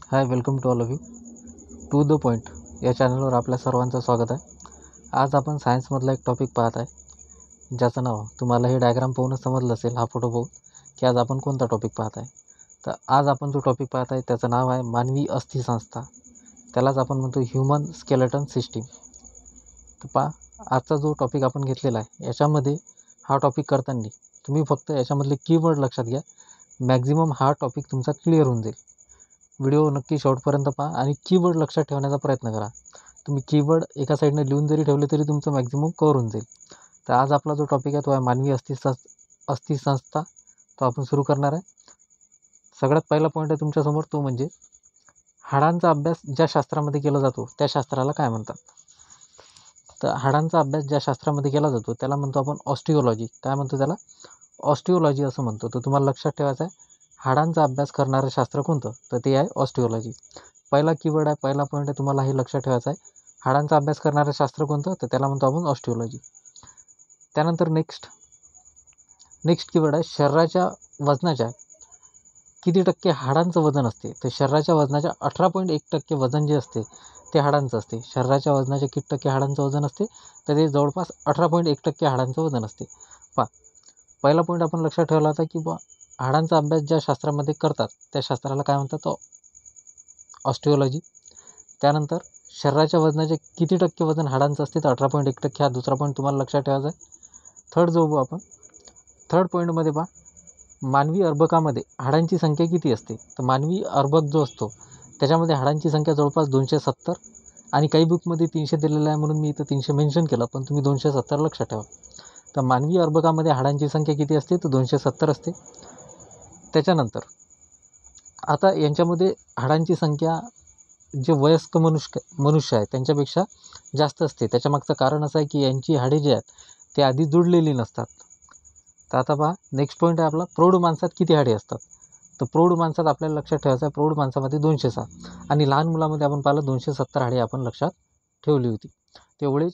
High, welcome to all of you. To the point या चॅनलवर आपल्या सर्वांचं स्वागत आहे. आज आपण सायन्समधला एक टॉपिक पाहत आहे, ज्याचं नाव तुम्हाला हे डायग्राम पाहूनच समजलं असेल, हा फोटो पाहून, की आज आपण कोणता टॉपिक पाहत आहे. तर आज आपण जो टॉपिक पाहत आहे त्याचं नाव आहे मानवी अस्थिसंस्था. त्यालाच आपण म्हणतो ह्युमन स्केलेटन सिस्टीम. तर आजचा जो टॉपिक आपण घेतलेला आहे याच्यामध्ये हा टॉपिक करताना तुम्ही फक्त याच्यामधले कीवर्ड लक्षात घ्या. मॅक्झिमम हा टॉपिक तुमचा क्लिअर होऊन जाईल. व्हिडिओ नक्की शेवटपर्यंत पहा आणि कीवर्ड लक्षात ठेवण्याचा प्रयत्न करा. तुम्ही कीवर्ड एका साईडनं लिहून जरी ठेवले तरी तुमचं मॅक्झिमम कव्हर होऊन जाईल. तर आज आपला जो टॉपिक आहे तो आहे मानवी अस्थिसंस्था. तो आपण सुरू करणार आहे. सगळ्यात पहिला पॉईंट आहे तुमच्यासमोर, तो म्हणजे हाडांचा अभ्यास ज्या शास्त्रामध्ये केला जातो त्या शास्त्राला काय म्हणतात. तर हाडांचा अभ्यास ज्या शास्त्रामध्ये केला जातो त्याला म्हणतो आपण ऑस्टिओलॉजी. काय म्हणतो त्याला? ऑस्टिओलॉजी असं म्हणतो. तर तुम्हाला लक्षात ठेवायचं आहे हाडांचा अभ्यास करणारं शास्त्र कोणतं, तर ते आहे ऑस्टिओलॉजी. पहिला कीवर्ड आहे, पहिला पॉईंट आहे, तुम्हाला हे लक्षात ठेवायचं आहे. हाडांचा अभ्यास करणारं शास्त्र कोणतं, तर त्याला म्हणतो आपण ऑस्टिओलॉजी. त्यानंतर नेक्स्ट कीवर्ड आहे शरीराच्या वजनाच्या किती टक्के हाडांचं वजन असते. तर शरीराच्या वजनाच्या 18.1% वजन जे असते ते हाडांचं असते. शरीराच्या वजनाच्या किती टक्के हाडांचं वजन असते, तर ते जवळपास 18.1% हाडांचं वजन असते. पहिला पॉईंट आपण लक्षात ठेवला होता की हाडांचा अभ्यास ज्या शास्त्रामध्ये करतात त्या शास्त्राला काय म्हणतात, तो ऑस्टिओलॉजी. त्यानंतर शरीराच्या वजनाचे किती टक्के वजन हाडांचं असते, तर 18.1%. हा दुसरा पॉईंट तुम्हाला लक्षात ठेवायचा आहे. थर्ड जो आपण थर्ड पॉईंटमध्ये मानवी अर्भकामध्ये हाडांची संख्या किती असते. तर मानवी अर्भक जो असतो त्याच्यामध्ये हाडांची संख्या जवळपास 270, आणि काही बुकमध्ये 300 दिलेलं आहे म्हणून मी इथं 300 मेन्शन केलं, पण तुम्ही 270 लक्षात ठेवा. तर मानवी अर्भकामध्ये हाडांची संख्या किती असते, तर 270 असते. त्याच्यानंतर आता यांच्यामध्ये हाडांची संख्या जे वयस्क मनुष्य आहे त्यांच्यापेक्षा जास्त असते. त्याच्यामागचं कारण असं आहे की यांची हाडे जे आहेत ते आधी जुडलेली नसतात. तर आता नेक्स्ट पॉईंट आहे आपला, प्रौढ माणसात किती हाडे असतात. तर प्रौढ माणसात आपल्याला लक्षात ठेवायचं आहे, प्रौढ माणसामध्ये 206, आणि लहान मुलामध्ये आपण पाहिलं 270 हाडे आपण लक्षात ठेवली होती. तेवढे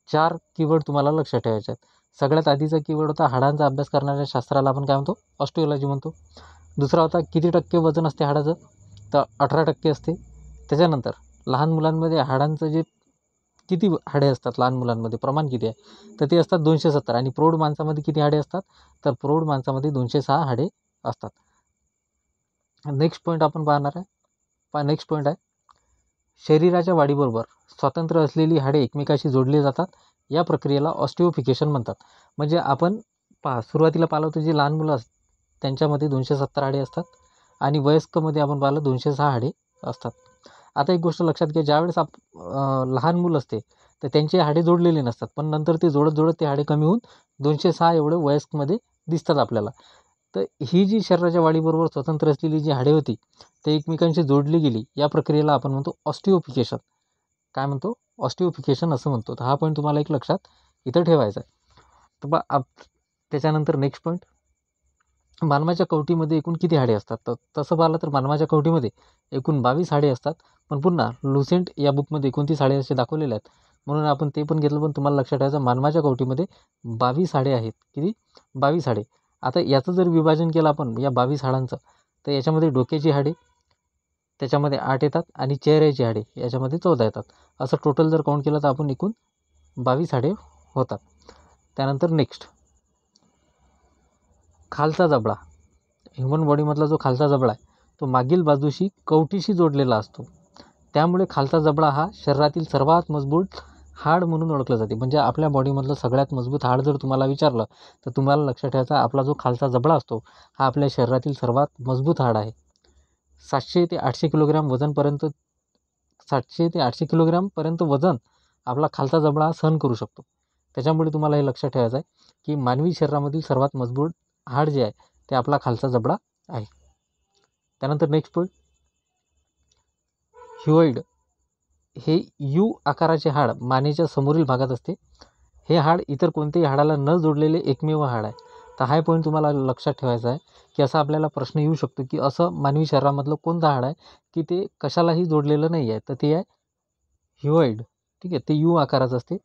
4 कीवर्ड तुम्हाला लक्षात ठेवायचे आहेत. सगळ्यात आधीचा कीवर्ड होता हाडांचा अभ्यास करणाऱ्या शास्त्राला आपण काय म्हणतो, ऑस्टिओलॉजी म्हणतो. दुसरा होता किती टक्के वजन असते हाडाचं, तर 18% असते. त्याच्यानंतर लहान मुलांमध्ये हाडांचं जे किती हाडे असतात, लहान मुलांमध्ये प्रमाण किती आहे, तर ते असतात 270. आणि प्रौढ माणसामध्ये किती हाडे असतात, तर प्रौढ माणसामध्ये 206 हाडे असतात. नेक्स्ट पॉईंट आपण पाहणार आहे. नेक्स्ट पॉईंट आहे शरीराच्या वाढीबरोबर स्वतंत्र असलेली हाडे एकमेकाशी जोडली जातात. या प्रक्रियेला ऑस्टिओफिकेशन म्हणतात. म्हणजे आपण सुरुवातीला पाहिलं होतं जे लहान मुलं असतात त्यांच्यामध्ये 270 हाडे असतात, आणि वयस्कमध्ये आपण पाहिलं 206 हाडे असतात. आता एक गोष्ट लक्षात घ्या, ज्यावेळेस लहान मुलं असते तर त्यांचे हाडे जोडलेले नसतात, पण नंतर ते जोडत ते हाडे कमी होऊन 206 एवढे वयस्कमध्ये दिसतात आपल्याला. तर ही जी शरीराच्या वाढीबरोबर स्वतंत्र असलेली जी हाडे होती ते एकमेकांशी जोडली गेली, या प्रक्रियेला आपण म्हणतो ऑस्टिओफिकेशन. काय म्हणतो, ऑस्टिओफिकेशन असं म्हणतो. तर हा पॉईंट तुम्हाला एक लक्षात इथं ठेवायचा आहे. तर त्याच्यानंतर नेक्स्ट पॉईंट, मानवाच्या कवटीमध्ये एकूण किती हाडे असतात. तर तसं पाहिलं तर मानवाच्या कवटीमध्ये एकूण 22 हाडे असतात, पण पुन्हा लुसेंट या बुकमध्ये 29 हाडे असे दाखवलेले आहेत, म्हणून आपण ते पण घेतलं. पण तुम्हाला लक्षात ठेवायचं मानवाच्या कवटीमध्ये 22 हाडे आहेत. किती? 22 हाडे. आता याचं जर विभाजन केलं आपण या 22 हाडांचं, तर याच्यामध्ये डोक्याची हाडे त्याच्यामध्ये 8 येतात, आणि चेहऱ्याची हाडे याच्यामध्ये 14 येतात. असं टोटल जर काउंट केलं तर आपण एकूण 22 हाडे होतात. त्यानंतर नेक्स्ट, खालचा जबडा. ह्युमन बॉडीमधला जो खालचा जबडा आहे तो मागील बाजूशी कवटीशी जोडलेला असतो. त्यामुळे खालचा जबडा हा शरीरातील सर्वात मजबूत हाड म्हणून ओळखलं जाते. म्हणजे आपल्या बॉडीमधलं सगळ्यात मजबूत हाड जर तुम्हाला विचारलं तर तुम्हाला लक्षात ठेवायचा आपला जो खालचा जबडा असतो हा आपल्या शरीरातील सर्वात मजबूत हाड आहे. 700 ते 800 किलोग्रॅम वजनपर्यंत 700 ते 800 किलोग्रॅमपर्यंत वजन आपला खालचा जबडा सहन करू शकतो. त्याच्यामुळे तुम्हाला हे लक्षात ठेवायचं आहे की मानवी शरीरामधील सर्वात मजबूत हाड जे आहे ते आपला खालचा जबडा आहे. त्यानंतर नेक्स्ट पॉईंट, ह्युमॉइड हे यू आकाराचे हाड मानेच्या समोरील भागात असते. हे हाड इतर कोणत्याही हाडाला न जोडलेले एकमेव हाड आहे. तर हा पॉईंट तुम्हाला लक्षात ठेवायचा आहे की असा आपल्याला प्रश्न येऊ शकतो की असं मानवी शरीरामधलं कोणतं हाड आहे की ते कशालाही जोडलेलं नाही आहे. तर ते आहे ह्युमॉइड. ठीक आहे, ते यू आकाराचं असते,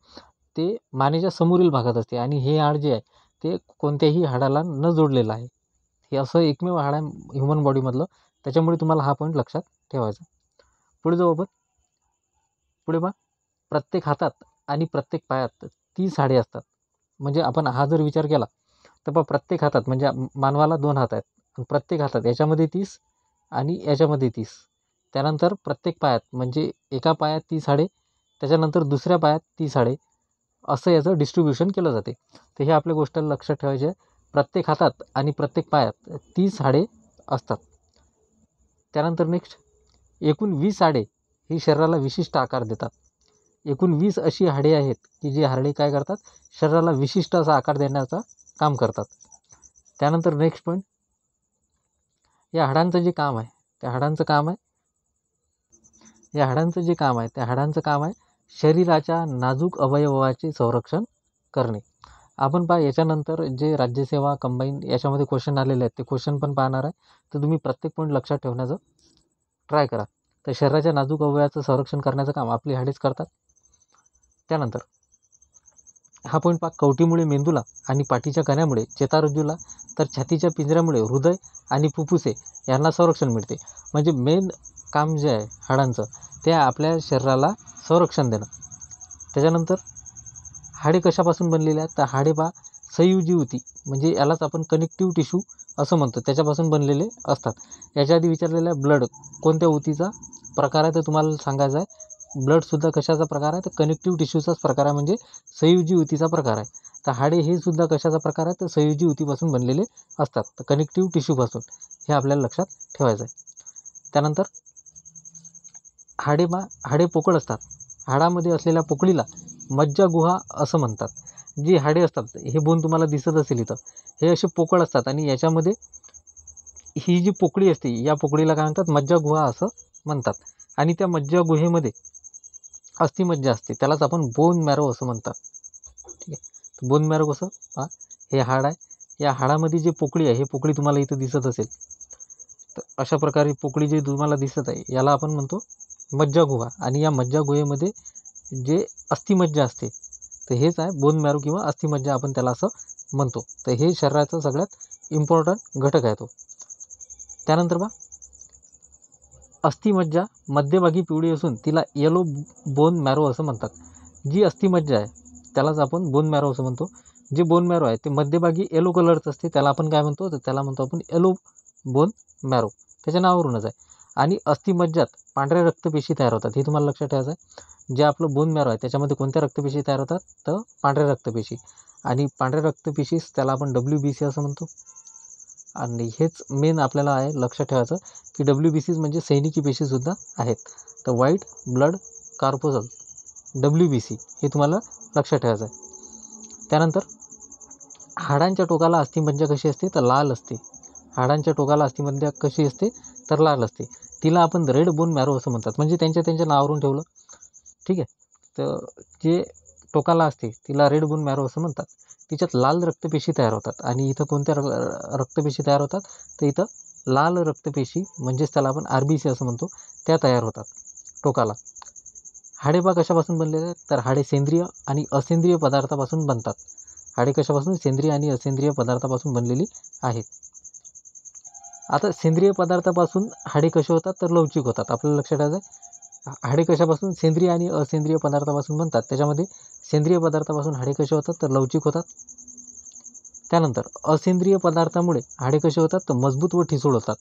ते मानेच्या समोरील भागात असते, आणि हे हाड जे आहे ते कोणत्याही हाडाला न जोडलेलं आहे. हे असं एकमेव हाड आहे ह्युमन बॉडीमधलं त्याच्यामुळे तुम्हाला हा पॉईंट लक्षात ठेवायचा. पुढे जाऊ आपण. पुढे पहा, प्रत्येक हातात आणि प्रत्येक पायात 30 हाडे असतात. म्हणजे आपण हा जर विचार केला तर पहा, प्रत्येक हातात म्हणजे मानवाला 2 हात आहेत आणि प्रत्येक हातात याच्यामध्ये 30 आणि याच्यामध्ये 30. त्यानंतर प्रत्येक पायात म्हणजे एका पायात 30 हाडे, त्याच्यानंतर दुसऱ्या पायात 30 हाडे, असं याचं डिस्ट्रीब्युशन केलं जाते. तर हे आपल्या गोष्टीला लक्षात ठेवायचे आहे. प्रत्येक हातात आणि प्रत्येक पायात 30 हाडे असतात. त्यानंतर नेक्स्ट, एकूण 20 हाडे ही शरीराला विशिष्ट आकार देतात. एकूण 20 अशी हाडे आहेत की जी हाडे काय करतात, शरीराला विशिष्ट असा आकार देण्याचा काम करतात. त्यानंतर नेक्स्ट पॉईंट, या हाडांचं जे काम आहे त्या हाडांचं काम आहे शरीराच्या नाजूक अवयवाचे संरक्षण करणे. आपण पहा, याच्यानंतर जे राज्यसेवा कंबाईन याच्यामध्ये क्वेश्चन आलेले आहेत ते क्वेश्चन पण पाहणार आहे. तर तुम्ही प्रत्येक पॉईंट लक्षात ठेवण्याचं ट्राय करा. तर शरीराच्या नाजूक अवयवाचं संरक्षण करण्याचं काम आपली हाडेच करतात. त्यानंतर हा पॉईंट पहा, कवटीमुळे मेंदूला आणि पाठीच्या कण्यामुळे चेतारज्जूला, तर छातीच्या पिंजऱ्यामुळे हृदय आणि फुफ्फुसे यांना संरक्षण मिळते. म्हणजे मेन काम जे आहे हाडांचं ते आपल्या शरीराला संरक्षण देणं. त्याच्यानंतर हाडे कशापासून बनलेले आहेत, तर हाडे पहा संयुजी ऊती म्हणजे यालाच आपण कनेक्टिव्ह टिश्यू असं म्हणतो, त्याच्यापासून बनलेले असतात. याच्या आधी विचारलेलं आहे ब्लड कोणत्या ऊतीचा प्रकार आहे, तर तुम्हाला सांगायचं आहे ब्लडसुद्धा कशाचा प्रकार आहे, तर कनेक्टिव्ह टिश्यूचाच प्रकार आहे, म्हणजे संयुजी ऊतीचा प्रकार आहे. तर हाडे हे सुद्धा कशाचा प्रकार आहे, तर संयुजी ऊतीपासून बनलेले असतात, तर कनेक्टिव्ह टिश्यूपासून. हे आपल्याला लक्षात ठेवायचं आहे. त्यानंतर हाडे पोकळ असतात. हाडामध्ये असलेल्या पोकळीला मज्जागुहा असं म्हणतात. जी हाडे असतात, हे बोन तुम्हाला दिसत असेल इथं, हे असे पोकळ असतात आणि याच्यामध्ये ही जी पोकळी असते या पोकळीला काय म्हणतात, मज्जागुहा असं म्हणतात. आणि त्या मज्जागुहेमध्ये अस्थिमज्जा असते, त्यालाच आपण बोन मॅरो असं म्हणतात. ठीक आहे, बोन मॅरो कसं पहा, हे हाड आहे, या हाडामध्ये जी पोकळी आहे, हे पोकळी तुम्हाला इथं दिसत असेल, तर अशा प्रकारे पोकळी जी तुम्हाला दिसत आहे याला आपण म्हणतो मज्जागुहा. आणि या मज्जागुहेमध्ये जे अस्थिमज्जा असते तर हेच आहे बोन मॅरो किंवा अस्थिमज्जा, आपण त्याला असं म्हणतो. तर हे शरीराचा सगळ्यात इम्पॉर्टंट घटक आहे तो. त्यानंतर बा, अस्थिमज्जा मध्यभागी पिवळी असून तिला येलो बोन मॅरो असं म्हणतात. जी अस्थिमज्जा आहे त्यालाच आपण बोन मॅरो असं म्हणतो. जे बोन मॅरो आहे ते मध्यभागी येलो कलरचं असते, त्याला आपण काय म्हणतो, तर त्याला म्हणतो आपण येलो बोन मॅरो, त्याच्या नावावरूनच आहे. आणि अस्थिमज्जात पांढऱ्या रक्तपेशी तयार होतात, हे तुम्हाला लक्षात ठेवायचं आहे. जे आपलं बोन मॅरो आहे त्याच्यामध्ये कोणत्या रक्तपेशी तयार होतात, तर पांढऱ्या रक्तपेशी. आणि पांढऱ्या रक्तपेशीस त्याला आपण WBC असं म्हणतो. आणि हेच मेन आपल्याला आहे लक्षात ठेवायचं की WBC म्हणजे सैनिकी पेशीसुद्धा आहेत. तर व्हाईट ब्लड कॉर्पस्कल WBC हे तुम्हाला लक्षात ठेवायचं आहे. त्यानंतर हाडांच्या टोकाला अस्थिमज्जा कशी असते, तर लाल असते. हाडांच्या टोकाला अस्थिमज्जा कशी असते, तर लाल असते. तिला आपण रेड बोन मॅरो असं म्हणतात, म्हणजे त्यांच्या नावावरून ठेवलं. ठीक आहे, तर जे टोकाला असते तिला रेड बोन मॅरो असं म्हणतात. तिच्यात लाल रक्तपेशी तयार होतात. आणि इथं कोणत्या रक्तपेशी तयार होतात, तर इथं लाल रक्तपेशी म्हणजेच त्याला आपण RBC असं म्हणतो, त्या तयार होतात टोकाला. हाडे पहा कशापासून बनलेले आहेत, तर हाडे सेंद्रिय आणि असेंद्रिय पदार्थापासून बनतात. हाडे कशापासून, सेंद्रिय आणि असेंद्रिय पदार्थापासून बनलेली आहेत. आता सेंद्रिय पदार्थापासून हाडे कसे होतात, तर लवचिक होतात. आपल्याला लक्षात ठेवायचं आहे, हाडे कशापासून, सेंद्रिय आणि असेंद्रिय पदार्थापासून बनतात. त्याच्यामध्ये सेंद्रिय पदार्थापासून हाडे कसे होतात, तर लवचिक होतात. त्यानंतर असेंद्रिय पदार्थामुळे हाडे कसे होतात, तर मजबूत व ठिसूळ होतात.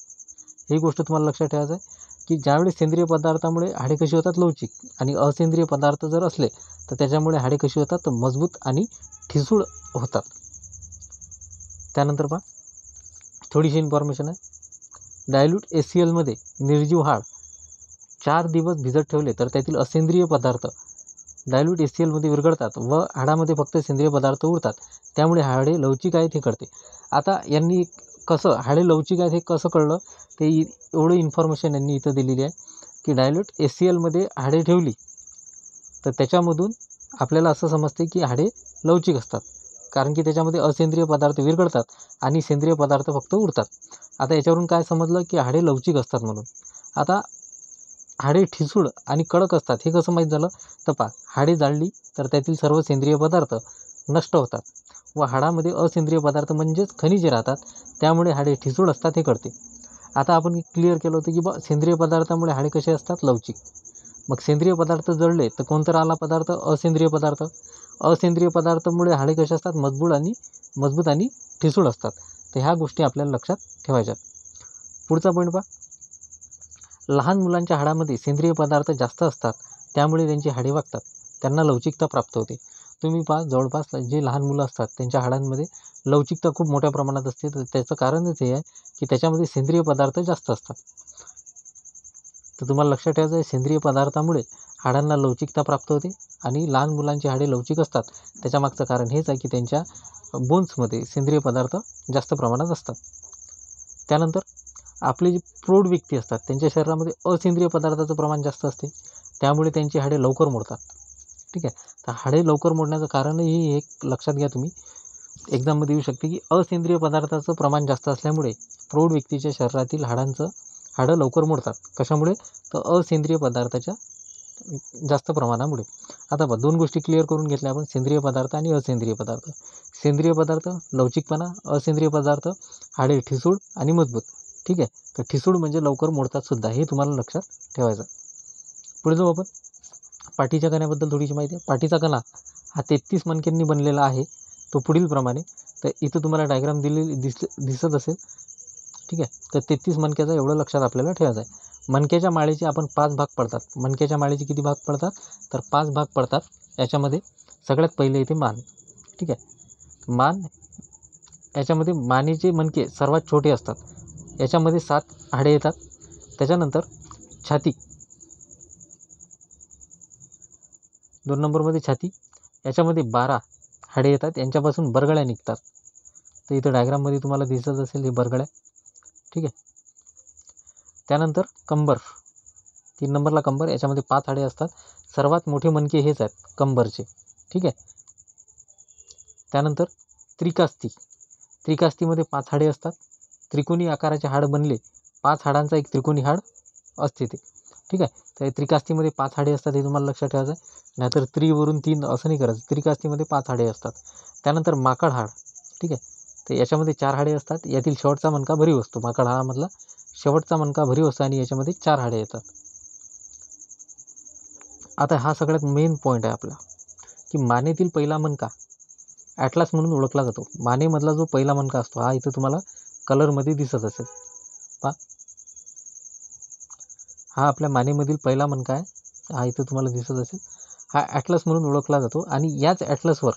ही गोष्ट तुम्हाला लक्षात ठेवायचं आहे की ज्यावेळी सेंद्रिय पदार्थामुळे हाडे कशी होतात, लवचिक, आणि असेंद्रिय पदार्थ जर असले तर त्याच्यामुळे हाडे कशी होतात, तर मजबूत आणि ठिसूळ होतात. त्यानंतर पहा, थोडीशी इन्फॉर्मेशन आहे. डायल्यूट HCl मध्ये निर्जीव हाड 4 दिवस भिजत ठेवले तर त्यातील असेंद्रिय पदार्थ डायल्यूट HCl मध्ये विरघळतात व हाडामध्ये फक्त सेंद्रिय पदार्थ उरतात. त्यामुळे हाडे लवचिक आहेत हे कळते. आता यांनी कसं हाडे लवचिक आहेत हे कसं कळलं, ते एवढं इन्फॉर्मेशन यांनी इथं दिलेली आहे की डायल्यूट HCl मध्ये हाडे ठेवली तर त्याच्यामधून आपल्याला असं समजते की हाडे लवचिक असतात, कारण की त्याच्यामध्ये असेंद्रिय पदार्थ विरघळतात आणि सेंद्रिय पदार्थ फक्त उरतात. आता याच्यावरून काय समजलं की हाडे लवचिक असतात म्हणून. आता हाडे ठिसूळ आणि कडक असतात हे कसं माहीत झालं, तर पहा, हाडे जाळली तर त्यातील सर्व सेंद्रिय पदार्थ नष्ट होतात व हाडामध्ये असेंद्रिय पदार्थ म्हणजेच खनिजे राहतात, त्यामुळे हाडे ठिसूळ असतात हे कळते. आता आपण क्लिअर केलं होतं की सेंद्रिय पदार्थामुळे हाडे कसे असतात, लवचिक. मग सेंद्रिय पदार्थ जळले तर कोणता राहिला पदार्थ, असेंद्रिय पदार्थ. असेंद्रिय पदार्थामुळे हाडे कसे असतात, मजबूत आणि ठिसूळ असतात. तर ह्या गोष्टी आपल्याला लक्षात ठेवायच्यात. पुढचा पॉईंट पहा, लहान मुलांच्या हाडामध्ये सेंद्रिय पदार्थ जास्त असतात, त्यामुळे त्यांची हाडे वागतात, त्यांना लवचिकता प्राप्त होते. तुम्ही पहा, जवळपास जे लहान मुलं असतात त्यांच्या हाडांमध्ये लवचिकता खूप मोठ्या प्रमाणात असते. तर त्याचं कारणच हे आहे की त्याच्यामध्ये सेंद्रिय पदार्थ जास्त असतात. तर तुम्हाला लक्षात ठेवायचं आहे, सेंद्रिय पदार्थामुळे हाडांना लवचिकता प्राप्त होते आणि लहान मुलांची हाडे लवचिक असतात. त्याच्यामागचं कारण हेच आहे की त्यांच्या बोन्समध्ये सेंद्रिय पदार्थ जास्त प्रमाणात असतात. त्यानंतर आपले जे प्रौढ व्यक्ती असतात त्यांच्या शरीरामध्ये असेंद्रिय पदार्थाचं प्रमाण जास्त असते, त्यामुळे त्यांची हाडे लवकर मोडतात. ठीक आहे. तर हाडे लवकर मोडण्याचं कारणही एक लक्षात घ्या तुम्ही, एक्झाममध्ये येऊ शकते की असेंद्रिय पदार्थाचं प्रमाण जास्त असल्यामुळे प्रौढ व्यक्तीच्या शरीरातील हाडं लवकर मोडतात. कशामुळे, तर असेंद्रिय पदार्थाच्या जास्त प्रमाणामुळे. आता बघा, दोन गोष्टी क्लिअर करून घेतल्या आपण, सेंद्रिय पदार्थ आणि असेंद्रिय पदार्थ. सेंद्रिय पदार्थ लवचिकपणा, असेंद्रिय पदार्थ हाडे ठिसूळ आणि मजबूत. ठीक आहे. तर ठिसूळ म्हणजे लवकर मोडतात सुद्धा, हे तुम्हाला लक्षात ठेवायचं. पुढे जाऊ आपण. पाठीच्या कण्याबद्दल थोडीशी माहिती आहे. पाठीचा कणा हा 33 मणक्यांनी बनलेला आहे. तो पुढील प्रमाणे, तर इथं तुम्हाला डायग्राम दिसत असेल. ठीक आहे. तर 33 मणक्याचा एवढं लक्षात आपल्याला ठेवायचं आहे. मणक्याच्या माळेचे आपण 5 भाग पडतात. मणक्याच्या माळेचे किती भाग पडतात, तर 5 भाग पडतात. याच्यामध्ये सगळ्यात पहिले येते मान. ठीक आहे. मान, याच्यामध्ये मानेचे मणके सर्वात छोटे असतात. याच्यामध्ये 7 हाडे येतात. त्याच्यानंतर छाती, 2 नंबरमध्ये छाती, याच्यामध्ये 12 हाडे येतात. यांच्यापासून बरगळ्या निघतात. तर इथं डायग्राममध्ये तुम्हाला दिसत असेल हे बरगळ्या. ठीक आहे. त्यानंतर कंबर, 3 नंबरला कंबर, याच्यामध्ये 5 हाडे असतात. सर्वात मोठे मणके हेच आहेत कंबरचे. ठीक आहे. त्यानंतर त्रिकास्ती, त्रिकास्तीमध्ये 5 हाडे असतात. त्रिकोणी आकाराचे हाड बनले, 5 हाडांचा एक त्रिकोणी हाड असते ते. ठीक आहे. तर त्रिकास्तीमध्ये 5 हाडे असतात, हे तुम्हाला लक्षात ठेवायचं आहे. नाहीतर त्रिवरून 3 असं नाही करायचं. त्रिकास्तीमध्ये 5 हाडे असतात. त्यानंतर माकड हाड. ठीक आहे. तर याच्यामध्ये 4 हाडे असतात. यातील शेवटचा मणका भरीव असतो. माकड हाडामधला शेवटचा मणका भरीव असतो आणि याच्यामध्ये 4 हाडे येतात. आता हा सगळ्यात मेन पॉईंट आहे आपला, की मानेतील पहिला मणका ॲटलास म्हणून ओळखला जातो. मानेमधला जो पहिला मणका असतो, हा इथं तुम्हाला कलरमध्ये दिसत असेल. पहा, हा आपल्या मानेमधील पहिला मणका आहे. हा इथं तुम्हाला दिसत असेल. हा ॲटलस म्हणून ओळखला जातो आणि याच ॲटलसवर,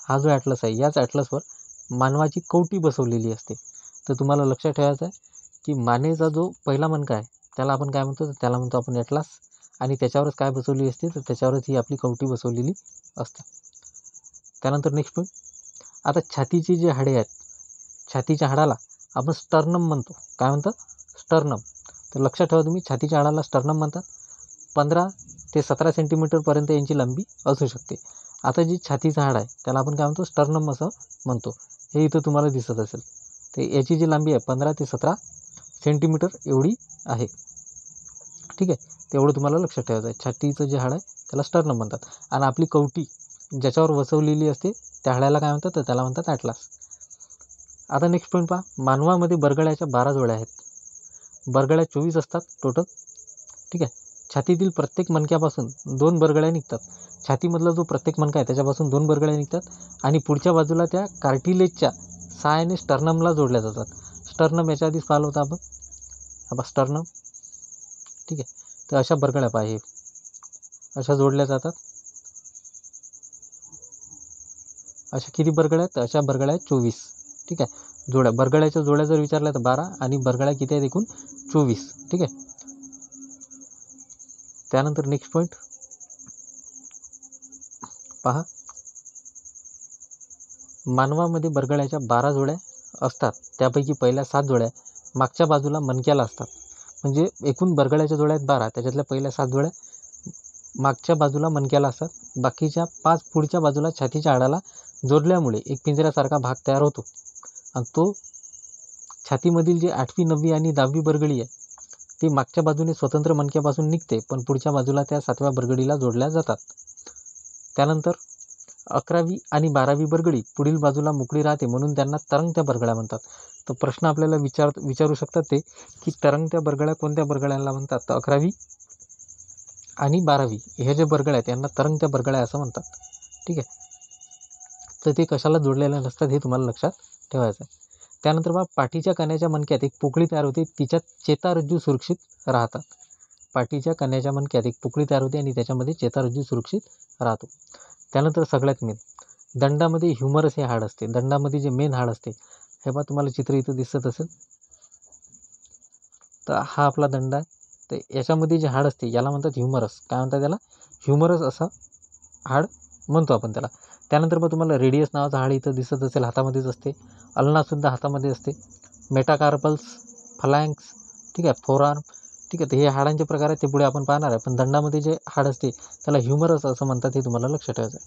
हा जो ॲटलस आहे, याच ॲटलसवर मानवाची कवटी बसवलेली असते. तर तुम्हाला लक्षात ठेवायचं आहे की मानेचा जो पहिला मणका आहे त्याला आपण काय म्हणतो, तर त्याला म्हणतो आपण ॲटलास. आणि त्याच्यावरच काय बसवली असते, तर त्याच्यावरच ही आपली कवटी बसवलेली असते. त्यानंतर नेक्स्ट पॉईंट, आता छातीची जी हाडे आहेत, छातीच्या हाडाला आपण स्टर्नम म्हणतो. काय म्हणतात, स्टर्नम. तर लक्षात ठेवा तुम्ही, छातीच्या हाडाला स्टर्नम म्हणतात. 15 ते 17 सेंटीमीटरपर्यंत यांची लांबी असू शकते. आता जी छातीचं हाड आहे त्याला आपण काय म्हणतो, स्टर्नम असं म्हणतो. हे इथं तुम्हाला दिसत असेल. ते याची जी लांबी आहे 15 ते 17 सेंटीमीटर एवढी आहे. ठीक आहे. तेवढं तुम्हाला लक्षात ठेवायचं आहे. छातीचं जे हाड आहे त्याला स्टर्नम म्हणतात. आणि आपली कवटी ज्याच्यावर बसवलेली असते त्या हाडाला काय म्हणतात, तर त्याला म्हणतात ॲटलास. आता नेक्स्ट पॉईंट पहा, मानवामध्ये बरगळ्याच्या 12 जोड्या आहेत. बरगळ्या 24 असतात टोटल. ठीक आहे. छातीतील प्रत्येक मणक्यापासून 2 बरगळ्या निघतात. छातीमधला जो प्रत्येक मणका आहे त्याच्यापासून 2 बरगळ्या निघतात आणि पुढच्या बाजूला त्या कार्टिलेजच्या सहाय्याने स्टर्नमला जोडल्या जातात. स्टर्नम याच्या आधीच पाहिलं होतं आपण. हा स्टर्नम. ठीक आहे. तर अशा बरगळ्या पाहिजे, अशा जोडल्या जातात. अशा किती बरगळ्या आहेत, तर अशा बरगळ्या आहेत 24. ठीक आहे. जोड्या, बरगळ्याच्या जोड्या जर विचारल्या तर 12 आणि बरगळ्या किती आहेत एकूण, 24. ठीक आहे. त्यानंतर नेक्स्ट पॉईंट पहा, मानवामध्ये बरगळ्याच्या 12 जोड्या असतात. त्यापैकी पहिल्या 7 जोड्या मागच्या बाजूला मणक्याला असतात. म्हणजे एकूण बरगळ्याच्या जोड्या आहेत 12, त्याच्यातल्या पहिल्या 7 जोड्या मागच्या बाजूला मणक्याला असतात. बाकीच्या 5 पुढच्या बाजूला छातीच्या हाडाला जोडल्यामुळे एक पिंजऱ्यासारखा भाग तयार होतो. आणि तो छातीमधील जी 8वी 9वी आणि 10वी बरगडी आहे ती मागच्या बाजूने स्वतंत्र मणक्यापासून निघते, पण पुढच्या बाजूला त्या 7व्या बरगडीला जोडल्या जातात. त्यानंतर 11वी आणि 12वी बरगडी पुढील बाजूला मोकळी राहते म्हणून त्यांना तरंगत्या बरगड्या म्हणतात. तर प्रश्न आपल्याला विचारू शकतात ते की तरंगत्या बरगड्या कोणत्या बरगड्यांना म्हणतात. तर 11वी आणि 12वी हे जे बरगड्या आहेत यांना तरंगत्या बरगड्या असं म्हणतात. ठीक आहे. तर ते कशाला जोडलेले नसतात हे तुम्हाला लक्षात ठेवायचं आहे. त्यानंतर बा पाठीच्या कण्याच्या मणक्यात एक पोकळी तयार होते, तिच्यात चेतारज्जू सुरक्षित राहतात. पाठीच्या कण्याच्या मणक्यात एक पोकळी तयार होते आणि त्याच्यामध्ये चेतारज्जू सुरक्षित राहतो. त्यानंतर सगळ्यात मेन दंडामध्ये ह्युमरस हे हाड असते. दंडामध्ये जे मेन हाड असते हे बा तुम्हाला चित्र इथं दिसत असेल. तर हा आपला दंड आहे. तर याच्यामध्ये जे हाड असते याला म्हणतात ह्युमरस. काय म्हणतात त्याला? ह्युमरस असं हाड म्हणतो आपण त्याला. त्यानंतर मग तुम्हाला रेडियस नावाचं हाड इथं दिसत असेल, हातामध्येच असते. अल्नासुद्धा हातामध्ये असते. मेटाकार्पल्स, फलॅंक्स, ठीक आहे, फोरआर्म, ठीक आहे. तर हे हाडांचे प्रकार आहेत, ते पुढे आपण पाहणार आहे. पण दंडामध्ये जे हाड असते त्याला ह्युमरस असं म्हणतात, हे तुम्हाला लक्षात ठेवायचं आहे.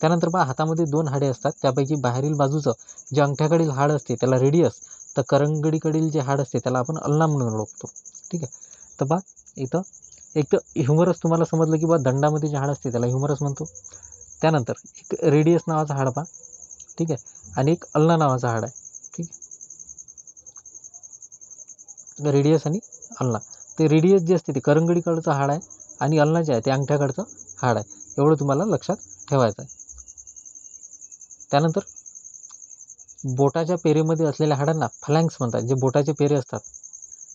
त्यानंतर पहा हातामध्ये 2 हाडे असतात, त्यापैकी बाहेरील बाजूचं जे अंगठ्याकडील हाड असते त्याला रेडियस, तर करंगडीकडील जे हाड असते त्याला आपण अल्ना म्हणून ओळखतो. ठीक आहे. तर पहा इथं एक तर ह्युमरस तुम्हाला समजलं की बा दंडामध्ये जे हाड असते त्याला ह्युमरस म्हणतो. त्यानंतर एक रेडियस नावाचा हाड पहा, ठीक आहे, आणि एक अल्ना नावाचा हाड आहे. ठीक आहे. रेडियस आणि अल्ना. ते रेडियस जे असते ते करंगडीकडचं हाड आहे आणि अल्ना जे आहे ते अंगठ्याकडचं हाड आहे. एवढं तुम्हाला लक्षात ठेवायचं आहे. त्यानंतर बोटाच्या पेरेमध्ये असलेल्या हाडांना फलॅंक्स म्हणतात. जे बोटाचे पेरे असतात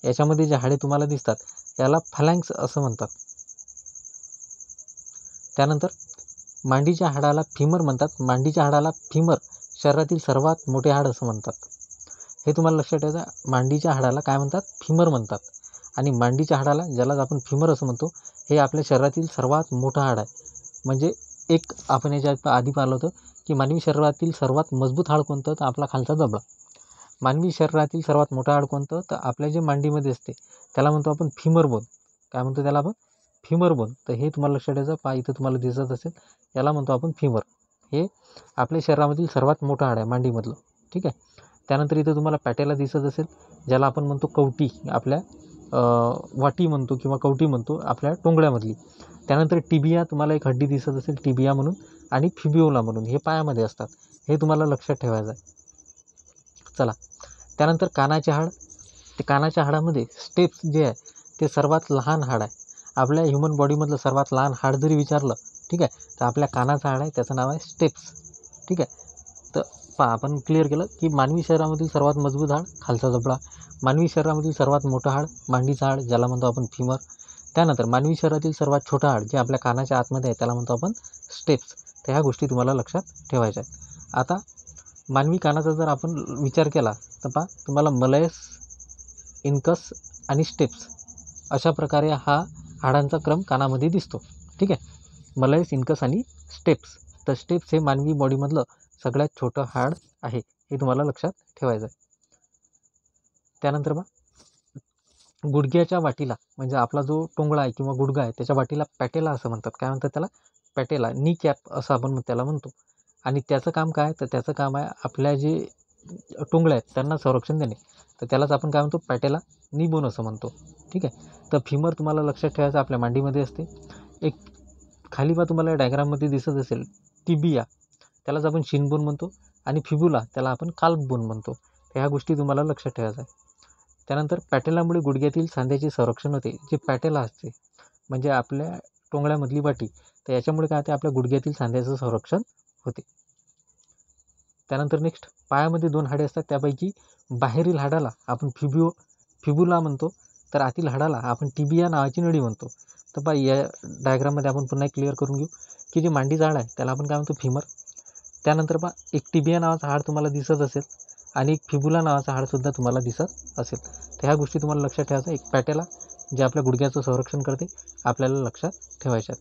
याच्यामध्ये जे हाडे तुम्हाला दिसतात याला फलॅंक्स असं म्हणतात. त्यानंतर मांडीच्या हाडाला फिमर म्हणतात. मांडीच्या हाडाला फिमर शरीरातील सर्वात मोठे हाड असं म्हणतात. हे तुम्हाला लक्षात ठेवायचं. मांडीच्या हाडाला काय म्हणतात? फिमर म्हणतात. आणि मांडीच्या हाडाला, ज्याला आपण फिमर असं म्हणतो, हे आपल्या शरीरातील सर्वात मोठं हाड आहे. म्हणजे एक आपण याच्या आधी पाहिलं होतं की मानवी शरीरातील सर्वात मजबूत हाड कोणतं? तर आपला खालचा जबडा. मानवी शरीरातील सर्वात मोठं हाड कोणतं? तर आपल्या जे मांडीमध्ये असते त्याला म्हणतो आपण फिमर बोन. काय म्हणतो त्याला आपण? Femur bone. तर हे तुम्हाला लक्षात ठेवायचं. पहा इथं तुम्हाला दिसत असेल, याला म्हणतो आपण फिमर. हे आपल्या शरीरामधील सर्वात मोठं हाड आहे मांडीमधलं. ठीक आहे. त्यानंतर इथं तुम्हाला पॅटेला दिसत असेल, ज्याला आपण म्हणतो कवटी, आपल्या वाटी म्हणतो किंवा कवटी म्हणतो आपल्या टोंगळ्यामधली. त्यानंतर टिबिया, तुम्हाला एक हड्डी दिसत असेल टिबिया म्हणून, आणि फिबिओला म्हणून, हे पायामध्ये असतात. हे तुम्हाला लक्षात ठेवायचं आहे. चला, त्यानंतर कानाचे हाड. ते कानाच्या हाडामध्ये स्टेप्स जे आहे ते सर्वात लहान हाड आहे. आपल्या ह्युमन बॉडीमधलं सर्वात लहान हाड जरी विचारलं, ठीक आहे, तर आपल्या कानाचं हाड आहे, त्याचं नाव आहे स्टेप्स. ठीक आहे. तर पहा आपण क्लिअर केलं की मानवी शरीरामधील सर्वात मजबूत हाड खालचा जबडा, मानवी शरीरामधील सर्वात मोठं हाड मांडीचं हाड, ज्याला म्हणतो आपण फिमर. त्यानंतर मानवी शरीरातील सर्वात छोटं हाड जे आपल्या कानाच्या आतमध्ये आहे त्याला म्हणतो आपण स्टेप्स. तर ह्या गोष्टी तुम्हाला लक्षात ठेवायच्या आहेत. आता मानवी कानाचा जर आपण विचार केला तर पहा तुम्हाला मलयस, इनकस आणि स्टेप्स अशा प्रकारे हा हाडांचा क्रम कानामध्ये दिसतो. ठीक आहे. मलयस, इनकस आणि स्टेप्स. तर स्टेप्स हे मानवी बॉडीमधलं सगळ्यात छोटं हाड आहे, हे तुम्हाला लक्षात ठेवायचं आहे. त्यानंतर बा गुडघ्याच्या वाटीला, म्हणजे आपला जो टोंगळा आहे किंवा गुडघा आहे त्याच्या वाटीला पॅटेला असं म्हणतात. काय म्हणतात त्याला? पॅटेला. नी कॅप असं आपण त्याला म्हणतो. आणि त्याचं काम काय? तर त्याचं काम आहे आपल्या जे टोंगळे आहेत त्यांना संरक्षण देणे. तर त्यालाच आपण काय म्हणतो? पॅटेला नी बोन असं म्हणतो. ठीक आहे. तर फिमर तुम्हाला लक्षात ठेवायचं आपल्या मांडीमध्ये असते. एक खाली बा तुम्हाला डायग्राममध्ये दिसत असेल टिबिया, त्यालाच आपण शिनबोन म्हणतो. आणि फिबुला त्याला आपण काल्फ बोन म्हणतो. तर ह्या गोष्टी तुम्हाला लक्षात ठेवायचं आहे. त्यानंतर पॅटेलामुळे गुडघ्यातील सांध्याचे संरक्षण होते. जे पॅटेला असते म्हणजे आपल्या टोंगळ्यामधली वाटी, तर याच्यामुळे काय होते? आपल्या गुडघ्यातील सांध्याचं संरक्षण होते. त्यानंतर नेक्स्ट, पायामध्ये 2 हाडे असतात, त्यापैकी बाहेरील हाडाला आपण फिबुला म्हणतो, तर आतील हाडाला आपण टिबिया नावाची नळी म्हणतो. तर पहा या डायग्राममध्ये आपण पुन्हा क्लिअर करून घेऊ की जे मांडीचं हाड आहे त्याला आपण काय म्हणतो? फिमर. त्यानंतर पहा एक टिबिया नावाचं हाड तुम्हाला दिसत असेल आणि एक फिबुला नावाचं हाडसुद्धा तुम्हाला दिसत असेल. तर ह्या गोष्टी तुम्हाला लक्षात ठेवायचं. एक पॅटेला जे आपल्या गुडघ्याचं संरक्षण करते, आपल्याला लक्षात ठेवायच्यात.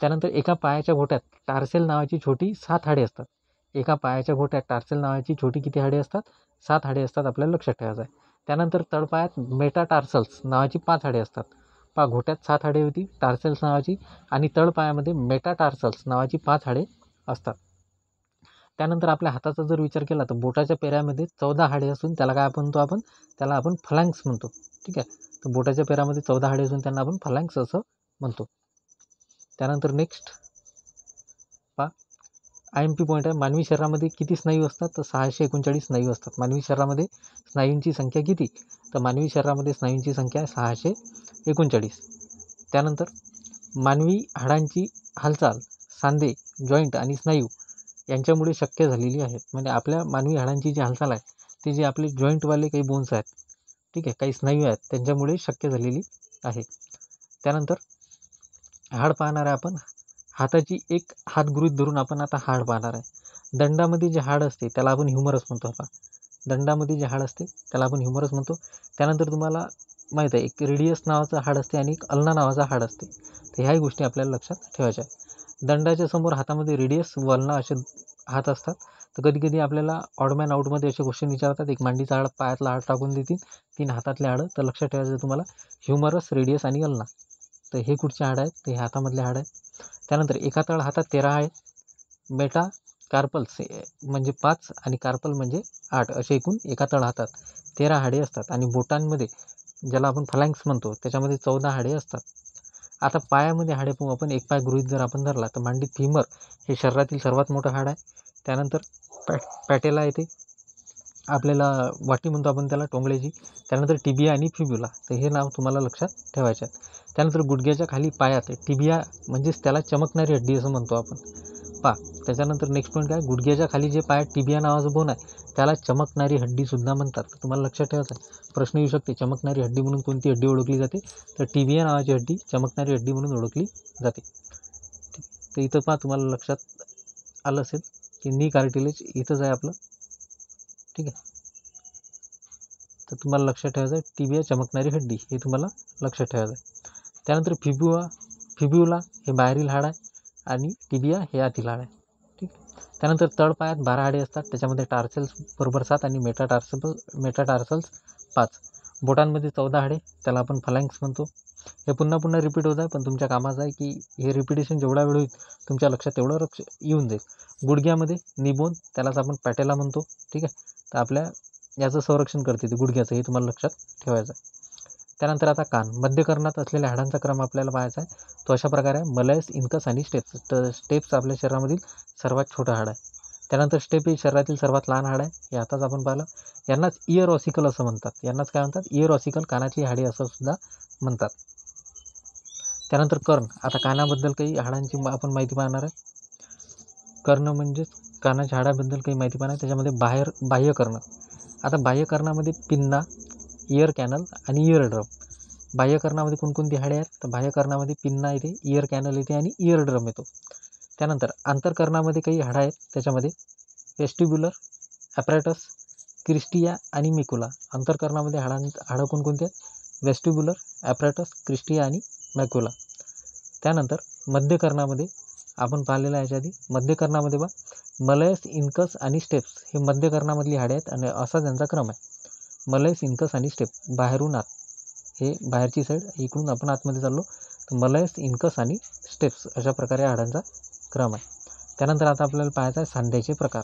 त्यानंतर एका पायाच्या घोट्यात टार्सेल नावाची छोटी 7 हाडे असतात. एका पायाच्या घोट्यात टार्सेल नावाची छोटी किती हाडे असतात? 7 हाडे असतात, आपल्याला लक्षात ठेवायचं आहे. त्यानंतर तळपायात मेटाटार्सल्स नावाची 5 हाडे असतात. पहा घोट्यात 7 हाडे होती टार्सेल्स नावाची, आणि तळपायामध्ये मेटाटार्सल्स नावाची 5 हाडे असतात. त्यानंतर आपल्या हाताचा जर विचार केला तर बोटाच्या पेऱ्यामध्ये 14 हाडे असून त्याला काय म्हणतो आपण? त्याला आपण फलॅंक्स म्हणतो. ठीक आहे. तर बोटाच्या पेऱ्यामध्ये 14 हाडे असून त्यांना आपण फलॅंक्स असं म्हणतो. त्यानंतर नेक्स्ट पहा IMP पॉईंट आहे. मानवी शरीरामध्ये किती स्नायू असतात? तर 639 स्नायू असतात. मानवी शरीरामध्ये स्नायूंची संख्या किती? तर मानवी शरीरामध्ये स्नायूंची संख्या 639. त्यानंतर मानवी हाडांची हालचाल सांधे, जॉईंट आणि स्नायू यांच्यामुळे शक्य झालेली आहे. म्हणजे आपल्या मानवी हाडांची जी हालचाल आहे ती जे आपले जॉईंटवाले काही बोन्स आहेत, ठीक आहे, काही स्नायू आहेत, त्यांच्यामुळे शक्य झालेली आहे. त्यानंतर हाड पाहणार आहे आपण. हाताची एक हात गृहीत धरून आपण आता हाड पाहणार आहे. दंडामध्ये जे हाड असते त्याला आपण ह्युमरस म्हणतो. आता दंडामध्ये जे हाड असते त्याला आपण ह्युमरस म्हणतो. त्यानंतर तुम्हाला माहीत आहे एक रेडियस नावाचं हाड असते आणि एक अल्ना नावाचा हाड असते. तर ह्याही गोष्टी आपल्याला लक्षात ठेवायच्या आहे. दंडाच्या समोर हातामध्ये रेडियस व अल्ना असे हात असतात. तर कधी कधी आपल्याला ऑडमॅन आउटमध्ये असे क्वेश्चन विचारतात, एक मांडीचा हाड पायातला हाड टाकून देतील, 3 हातातले हाडं. तर लक्षात ठेवायचं तुम्हाला ह्युमरस, रेडियस आणि अल्ना. तर हे कुठचे हाड आहेत? ते हे हातामधले हाड आहेत. त्यानंतर एका तळ हातात 13 आहेत. मेटा कार्पल्स म्हणजे 5 आणि कार्पल म्हणजे 8 असे एकूण एका तळ हातात 13 हाडे असतात. आणि बोटांमध्ये ज्याला आपण फलँक्स म्हणतो त्याच्यामध्ये 14 हाडे असतात. आता पायामध्ये हाडे पाहू आपण. एक पाय गृहीत जर आपण धरला तर मांडीत फिमर हे शरीरातील सर्वात मोठं हाड आहे. त्यानंतर पॅटेला येते, आपल्याला वाटी म्हणतो आपण त्याला, टोंगळ्याची. त्यानंतर टिबिया आणि फिब्युला. तर हे नाव तुम्हाला लक्षात ठेवायचे आहे. त्यानंतर गुडघ्याच्या खाली पायात टिबिया म्हणजेच त्याला चमकणारी हड्डी असं म्हणतो आपण. त्याच्यानंतर नेक्स्ट पॉईंट काय? गुडघ्याच्या खाली जे पायात टिबिया नावाचं बोन आहे त्याला चमकणारी हड्डीसुद्धा म्हणतात. तुम्हाला लक्षात ठेवायचं आहे. प्रश्न येऊ शकते, चमकणारी हड्डी म्हणून कोणती हड्डी ओळखली जाते? तर टिबिया नावाची हड्डी चमकणारी हड्डी म्हणून ओळखली जाते. तर इथं तुम्हाला लक्षात आलं असेल की नी कार्टिलेज इथंच आहे आपलं, ठीक आहे. तर तुम्हाला लक्षात ठेवायचं आहे टिबिया चमकणारी हड्डी, हे तुम्हाला लक्षात ठेवायचं आहे. त्यानंतर फिब्युला हे बाहेरील हाड आहे आणि टिबिया हे आतील हाड आहे, ठीक. त्यानंतर तळपायात 12 हाडे असतात. त्याच्यामध्ये टार्सल्स बरोबर 7 आणि मेटाटार्सल्स 5. बोटांमध्ये 14 हाडे, त्याला आपण फलँक्स म्हणतो. हे पुन्हा पुन्हा रिपीट होत आहे, पण तुमच्या कामाचं आहे की हे रिपिटेशन जेवढा वेळ होईल तुमच्या लक्षात तेवढं येऊन जाईल. गुडघ्यामध्ये निबोन, त्यालाच आपण पॅटेला म्हणतो, ठीक आहे. तर आपल्या याचं संरक्षण करते ते गुडघ्याचं, हे तुम्हाला लक्षात ठेवायचं आहे. त्यानंतर आता कान. मध्यकर्णात असलेल्या हाडांचा क्रम आपल्याला पाहायचा आहे. तो अशा प्रकारे आहे: मलयस, इन्कस आणि स्टेप्स. तर स्टेप्स आपल्या शरीरामधील सर्वात छोटं हाड आहे. त्यानंतर स्टेप हे शरीरातील सर्वात लहान हाड आहे, हे आताच आपण पाहिलं. यांनाच इयर ऑसिकल असं म्हणतात. यांनाच काय म्हणतात? इयर ऑसिकल, कानातली हाडे असं सुद्धा म्हणतात. त्यानंतर कर्ण. आता कानाबद्दल काही हाडांची आपण माहिती पाहणार आहे. कर्ण म्हणजे कानाच्या हाडाबद्दल काही माहिती पाहणार. त्याच्यामध्ये बाह्यकर्ण. आता बाह्यकर्णामध्ये पिन्ना, इयर कॅनल आणि इयर ड्रम. बाह्यकर्णामध्ये कोणकोणती हाडे आहेत? तर बाह्यकर्णामध्ये पिन्ना येते, इयर कॅनल येते आणि इयर ड्रम येतो. त्यानंतर आंतरकर्णामध्ये काही हाडं आहेत. त्याच्यामध्ये वेस्टिब्युलर ॲपॅरेटस, क्रिस्टिया आणि मेकुला. आंतरकर्णामध्ये हाडं कोणकोणती आहेत? वेस्टिब्युलर ॲपॅरेटस, क्रिस्टिया आणि मॅक्युला. त्यानंतर मध्यकर्णामध्ये आपण पाहिलेलं आहे याच्या आधी. मध्यकर्णामध्ये मलयस, इन्कस आणि स्टेप्स हे मध्यकर्णामधली हाडे आहेत आणि असा त्यांचा क्रम आहे. मलयस, इन्कस आणि स्टेप, बाहेरून आत, हे बाहेरची साईड, इकडून आपण आतमध्ये चाललो तर मलयस, इन्कस आणि स्टेप्स अशा प्रकारे हाडांचा क्रम आहे. त्यानंतर आता आपल्याला पाहायचं आहे सांध्याचे प्रकार.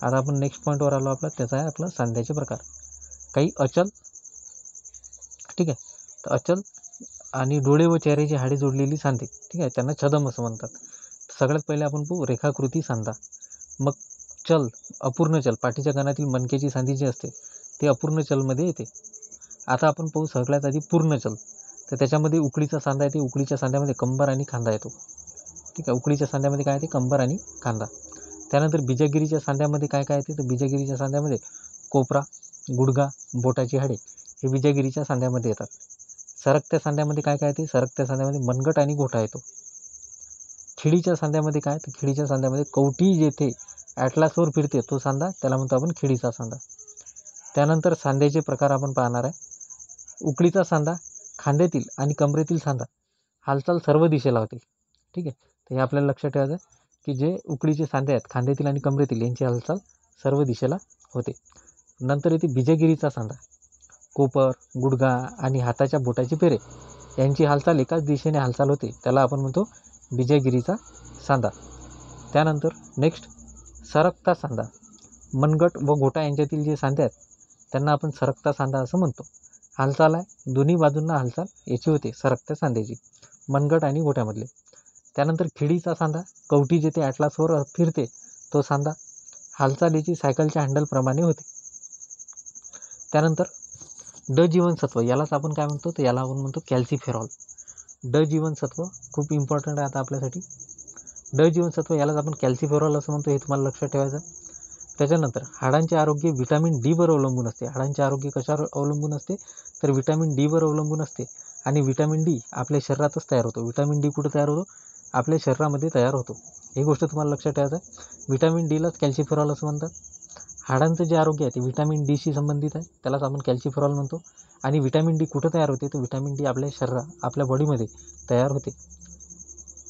आता आपण नेक्स्ट पॉईंटवर आलो. त्याचा आहे आपला सांध्याचे प्रकार. काही अचल, ठीक आहे. तर अचल आणि डोळे व चेहऱ्याची हाडे जोडलेली सांधे, ठीक आहे, त्यांना छदम असं म्हणतात. सगळ्यात पहिले आपण पाहू रेखाकृती सांधा. मग चल, अपूर्ण चल, पाठीच्या कानातील मणक्याची सांधी जी असते ते अपूर्ण चलमध्ये येते. आता आपण पाहू सगळ्यात आधी पूर्ण चल. तर त्याच्यामध्ये उकडीचा सांधा येते. उकडीच्या सांध्यामध्ये कंबर आणि खांदा येतो, ठीक आहे. उकडीच्या सांध्यामध्ये काय येते? कंबर आणि खांदा. त्यानंतर बिजागिरीच्या सांध्यामध्ये काय काय येते? तर बिजागिरीच्या सांध्यामध्ये कोपरा, गुडघा, बोटाची हाडे हे बिजागिरीच्या सांध्यामध्ये येतात. सरकत्या सांध्यामध्ये काय काय येते? सरकत्या सांध्यामध्ये मनगट आणि गोठा येतो. खिडीच्या सांध्यामध्ये काय? तर खिडीच्या सांध्यामध्ये कवटी जेथे ॲटलासवर फिरते तो सांधा, त्याला म्हणतो आपण खिडीचा सांधा. त्यानंतर सांध्याचे प्रकार आपण पाहणार आहे. उकडीचा सांधा, खांद्यातील आणि कमरेतील सांधा हालचाल सर्व दिशेला होते, ठीक आहे. तर हे आपल्याला लक्षात ठेवायचं आहे की जे उकडीचे सांधे आहेत खांद्यातील आणि कमरेतील यांची हालचाल सर्व दिशेला होते. नंतर येते बिजागिरीचा सांधा. कोपर, गुडघा आणि हाताच्या बोटाची पेरे यांची हालचाल एकाच दिशेने हालचाल होते, त्याला आपण म्हणतो बिजागिरीचा सांधा. त्यानंतर नेक्स्ट सरकता सांधा. मनगट व गोटा यांच्यातील जे सांधे आहेत त्यांना आपण सरकता सांधा असं म्हणतो. हालचाल आहे, दोन्ही बाजूंना हालचाल याची होते, सरकत्या सांध्याची, मनगट आणि गोट्यामधले. त्यानंतर खिडीचा सांधा, कवटी जेथे ॲटलासवर फिरते तो सांधा, हालचालीची सायकलच्या हँडलप्रमाणे होते. त्यानंतर ड जीवनसत्व, यालाच आपण काय म्हणतो, तर याला आपण म्हणतो कॅल्सिफेरॉल. ड जीवनसत्व खूप इम्पॉर्टंट आहे आता आपल्यासाठी. ड जीवनसत्व यालाच आपण कॅल्सिफेरॉल असं म्हणतो, हे तुम्हाला लक्षात ठेवायचं आहे. त्याच्यानंतर हाडांचे आरोग्य व्हिटॅमिन डी वर अवलंबून असते. हाडांचे आरोग्य कशावर अवलंबून असते, तर व्हिटॅमिन डी वर अवलंबून असते. आणि व्हिटॅमिन डी आपल्या शरीरातच तयार होतो. व्हिटॅमिन डी कुठं तयार होतो, आपल्या शरीरामध्ये तयार होतो. ही गोष्ट तुम्हाला लक्षात ठेवायचं आहे. व्हिटॅमिन डीलाच कॅल्सिफेरॉल असं म्हणतात. हाडांचं जे आरोग्य आहे ते व्हिटॅमिन डीशी संबंधित आहे, त्यालाच आपण कॅल्सिफेरॉल म्हणतो. आणि व्हिटॅमिन डी कुठं तयार होते, तर व्हिटॅमिन डी आपल्या बॉडीमध्ये तयार होते.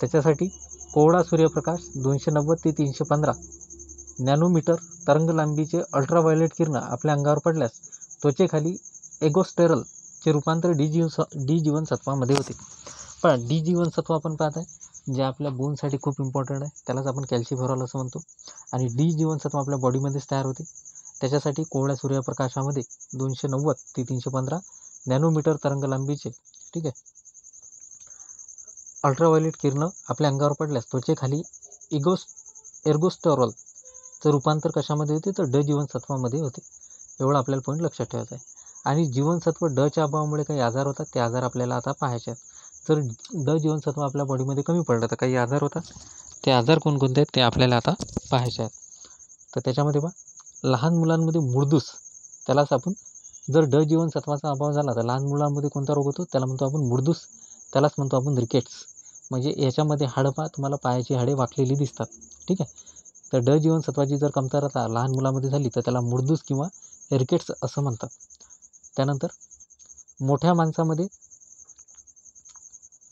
त्याच्यासाठी कोवळा सूर्यप्रकाश 290 ते 315 नॅनोमीटर तरंग लांबीचे अल्ट्राव्हायोलेट किरण आपल्या अंगावर पडल्यास त्वचेखाली एगोस्टेरलचे रूपांतर डी जीवनसत्वामध्ये होते. पण डी जीवनसत्व आपण पाहत आहे जे आपल्या बोनसाठी खूप इम्पॉर्टंट आहे, त्यालाच आपण कॅल्सिफेरॉल असं म्हणतो. आणि डी जीवनसत्व आपल्या बॉडीमध्येच तयार होते. त्याच्यासाठी कोवळ्या सूर्यप्रकाशामध्ये 290 ते 315 नॅनोमीटर तरंग लांबीचे, ठीक आहे, अल्ट्राव्हायोलेट किरण आपल्या अंगावर पडल्यास त्वचेखाली एर्गोस्टेरॉलचं रूपांतर कशामध्ये होते, तर ड जीवनसत्वामध्ये होते. एवढं आपल्याला पॉईंट लक्षात ठेवायचं आहे. आणि जीवनसत्व डच्या अभावामुळे काही आजार होतात, ते आजार आपल्याला आता पाहायचे आहेत. जर ड जीवनसत्व आपल्या बॉडीमध्ये कमी पडलं तर काही आजार होतात. ते आजार कोणकोणते आहेत ते आपल्याला आता पाहायचे आहेत. तर त्याच्यामध्ये लहान मुलांमध्ये मुरदूस, त्यालाच आपण, जर ड जीवनसत्वाचा अभाव झाला तर लहान मुलांमध्ये कोणता रोग होतो, त्याला म्हणतो आपण मुरदूस, त्यालाच म्हणतो आपण रिकेट्स. म्हणजे याच्यामध्ये हाडं तुम्हाला पायाची हाडे वाकलेली दिसतात, ठीक आहे. तर ड जीवनसत्वाची जर कमतरता लहान मुलामध्ये झाली तर त्याला मुरदूस किंवा रिकेट्स असं म्हणतात. त्यानंतर मोठ्या माणसामध्ये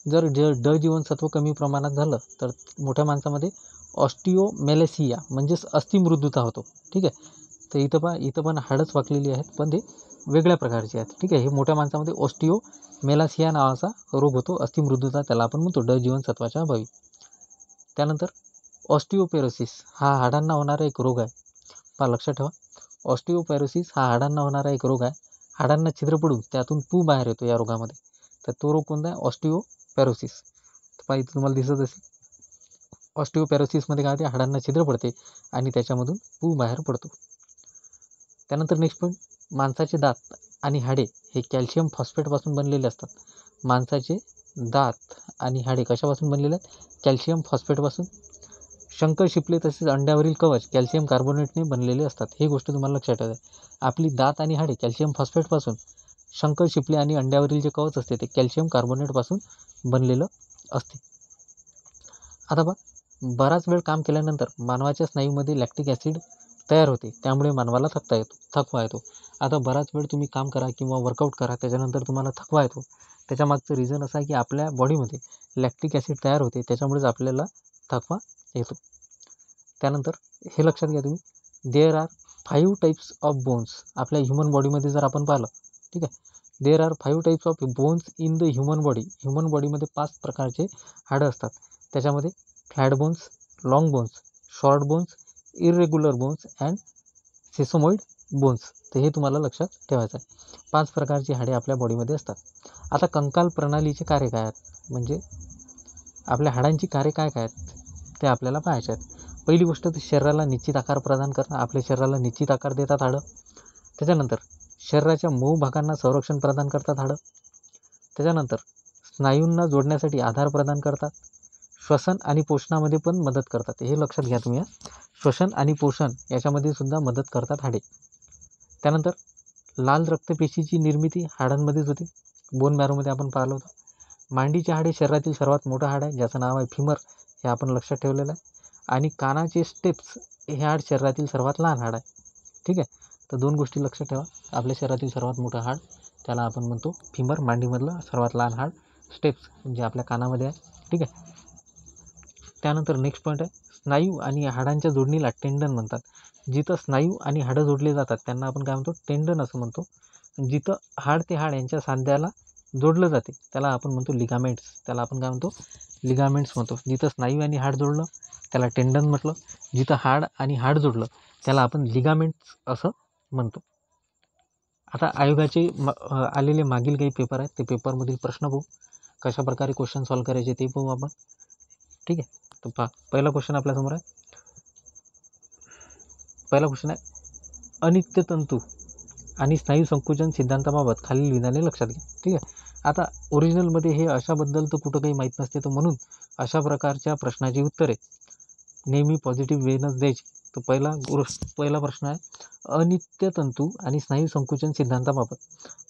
जर ड जीवनसत्व कमी प्रमाणात झालं तर मोठ्या माणसामध्ये ऑस्टिओमेलेसिया म्हणजेच अस्थिमृदुता होतो, ठीक आहे. तर इथं पण हाडच वाकलेली आहेत, पण ते वेगळ्या प्रकारचे आहेत, ठीक आहे. हे मोठ्या माणसामध्ये ऑस्टिओमेलासिया नावाचा रोग होतो, अस्थिमृदुता त्याला आपण म्हणतो ड जीवनसत्वाच्या अभावी. त्यानंतर ऑस्टिओपेरोसिस हा हाडांना होणारा एक रोग आहे. लक्षात ठेवा, ऑस्टिओपेरोसिस हा हाडांना होणारा एक रोग आहे. हाडांना छिद्र पडून त्यातून पू बाहेर येतो या रोगामध्ये. तर तो रोग कोणता आहे, ऑस्टिओपेरोसिस. इथं तुम्हाला दिसत असेल, ऑस्टिओपेरोसिसमध्ये काय होते, हाडांना छिद्र पडते आणि त्याच्यामधून पू बाहेर पडतो. त्यानंतर नेक्स्ट पॉईंट, माणसाचे दात आणि हाडे हे कॅल्शियम फॉस्फेटपासून बनलेले असतात. माणसाचे दात आणि हाडे कशापासून बनलेले आहेत, कॅल्शियम फॉस्फेटपासून. शंख, शिपले तसेच अंड्यावरील कवच कॅल्शियम कार्बोनेटने बनलेले असतात. ही गोष्ट तुम्हाला लक्षात ठेवायची आहे. आपली दात आणि हाडे कॅल्शियम फॉस्फेटपासून, शंख, शिपले आणि अंड्यावरील जे कवच असते ते कॅल्शियम कार्बोनेटपासून बनलेलं असते. आता बराच वेळ काम केल्यानंतर मानवाच्या स्नायूमध्ये लॅक्टिक ॲसिड तयार होते, त्यामुळे मानवाला थकवा येतो. आता बराच वेळ तुम्ही काम करा किंवा वर्कआउट करा, त्याच्यानंतर तुम्हाला थकवा येतो. त्याच्यामागचं रिझन असं आहे की आपल्या बॉडीमध्ये लॅक्टिक ॲसिड तयार होते, त्याच्यामुळेच आपल्याला थकवा येतो. त्यानंतर हे लक्षात घ्या तुम्ही, there are 5 types of bones. आपल्या ह्युमन बॉडीमध्ये जर आपण पाहिलं, ठीक आहे, there are 5 types of bones in the human body. Human बॉडीमध्ये 5 प्रकारचे हाडं असतात. त्याच्यामध्ये flat bones, long bones, short bones, irregular bones and sesamoid bones. तर हे तुम्हाला लक्षात ठेवायचं आहे. 5 प्रकारची हाडे आपल्या बॉडीमध्ये असतात. आता कंकाल प्रणालीचे कार्य काय आहेत, म्हणजे आपल्या हाडांची कार्य काय काय आहेत ते आपल्याला पाहायचे आहेत. पहिली गोष्ट तर शरीराला निश्चित आकार प्रदान करणं. आपल्या शरीराला निश्चित आकार देतात हाडं. त्याच्यानंतर शरीराच्या मऊ भागांना संरक्षण प्रदान करतात हाडं. त्याच्यानंतर स्नायूंना जोडण्यासाठी आधार प्रदान करतात. श्वसन आणि पोषणामध्ये पण मदत करतात. हे लक्षात घ्या तुम्ही, श्वसन आणि पोषण याच्यामध्ये सुद्धा मदत करतात हाडे. त्यानंतर लाल रक्तपेशीची निर्मिती हाडांमध्येच होते. बोन मॅरोमध्ये आपण पाहिलं होतं. मांडीचे हाडे शरीरातील सर्वात मोठं हाड आहे, ज्याचं नाव आहे फिमर, हे आपण लक्षात ठेवलेलं आहे. आणि कानाचे स्टेप्स हे हाड शरीरातील सर्वात लहान हाड आहे, ठीक आहे. तर 2 गोष्टी लक्षात ठेवा, आपल्या शरीरातील सर्वात मोठं हाड त्याला आपण म्हणतो फिमर, मांडीमधलं सर्वात लहान हाड स्टेप्स म्हणजे आपल्या कानामध्ये आहे, ठीक आहे. त्यानंतर नेक्स्ट पॉईंट आहे, स्नायू आणि हाडांच्या जोडणीला टेंडन म्हणतात. जिथं स्नायू आणि हाडं जोडले जातात त्यांना आपण काय म्हणतो, टेंडन असं म्हणतो. जिथं हाड ते हाड यांच्या सांध्याला जोडलं जाते त्याला आपण म्हणतो लिगामेंट्स. त्याला आपण काय म्हणतो, लिगामेंट्स म्हणतो. जिथं स्नायू आणि हाड जोडलं त्याला टेंडन म्हटलं. जिथं हाड आणि हाड जोडलं त्याला आपण लिगामेंट्स असं म्हणतो. आता आयोगाचे आलेले मागील काही पेपर आहेत, ते पेपरमधील प्रश्न पाहू, कशा प्रकारे क्वेश्चन सॉल्व्ह करायचे ते पाहू आपण. ठीक आहे. तर पहा, पहिला क्वेश्चन आपल्यासमोर आहे. पहिला क्वेश्चन आहे, अनित्य तंतू आणि स्नायू संकुचन सिद्धांताबाबत खालील विधाने लक्षात घ्या. ठीक आहे. आता ओरिजिनलमध्ये हे अशाबद्दल तर कुठं काही माहीत नसते, तर म्हणून अशा प्रकारच्या प्रश्नाची उत्तरे नेहमी पॉझिटिव्ह वेनच द्यायची. तर पहिला प्रश्न आहे, अनित्य तंतू आणि स्नायू संकुचन सिद्धांताबाबत.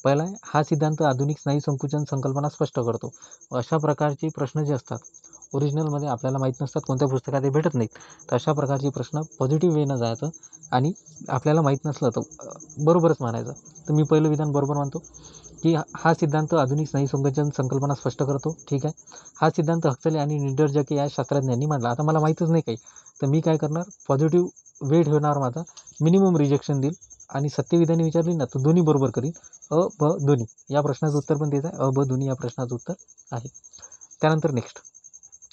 पहिला आहे, हा सिद्धांत आधुनिक स्नायू संकुचन संकल्पना स्पष्ट करतो. अशा प्रकारचे प्रश्न जे असतात ओरिजिनलमध्ये आपल्याला माहीत नसतात, कोणत्या पुस्तकात ते भेटत नाहीत, तर अशा प्रकारचे प्रश्न पॉझिटिव्ह वेनं जायचं आणि आपल्याला माहीत नसलं तर बरोबरच मानायचं. तर मी पहिलं विधान बरोबर मानतो की हा सिद्धांत आधुनिक स्नायू संकुचन संकल्पना स्पष्ट करतो. ठीक आहे. हा सिद्धांत हक्सले आणि निडरजके या शास्त्रज्ञांनी मांडला. आता मला माहीतच नाही काही, तर मी काय करणार, पॉझिटिव्ह वे ठेवणार माझा, मिनिमम रिजेक्शन देईल आणि सत्यविधाने विचारली ना तर दोन्ही बरोबर करीन. अ ब दोन्ही या प्रश्नाचं उत्तर पण तेच आहे. अ ब दोन्ही या प्रश्नाचं उत्तर आहे. त्यानंतर नेक्स्ट,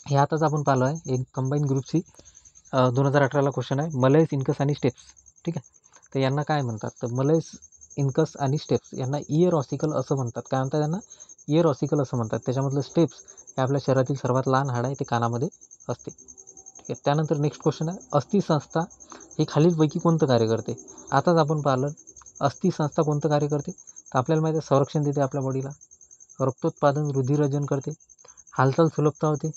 हे आताच आपण पाहिलं आहे, एक कंबाईन ग्रुप सी 2018ला क्वेश्चन आहे, मलयस, इन्कस आणि स्टेप्स. ठीक आहे. तर यांना काय म्हणतात, तर मलयस, इन्कस आणि स्टेप्स यांना इयर ऑसिकल असं म्हणतात. काय म्हणतात यांना, इयर ऑसिकल असं म्हणतात. त्याच्यामधलं स्टेप्स हे आपल्या शरीरातील सर्वात लहान हाड आहे, ते कानामध्ये असते. ठीक आहे. त्यानंतर नेक्स्ट क्वेश्चन आहे, अस्थिसंस्था हे खालीलपैकी कोणतं कार्य करते. आताच आपण पाहिलं, अस्थिसंस्था कोणतं कार्य करते, तर आपल्याला माहिती आहे, संरक्षण देते आपल्या बॉडीला, रक्तोत्पादन, रुधिरजन करते, हालचाल सुलभता होते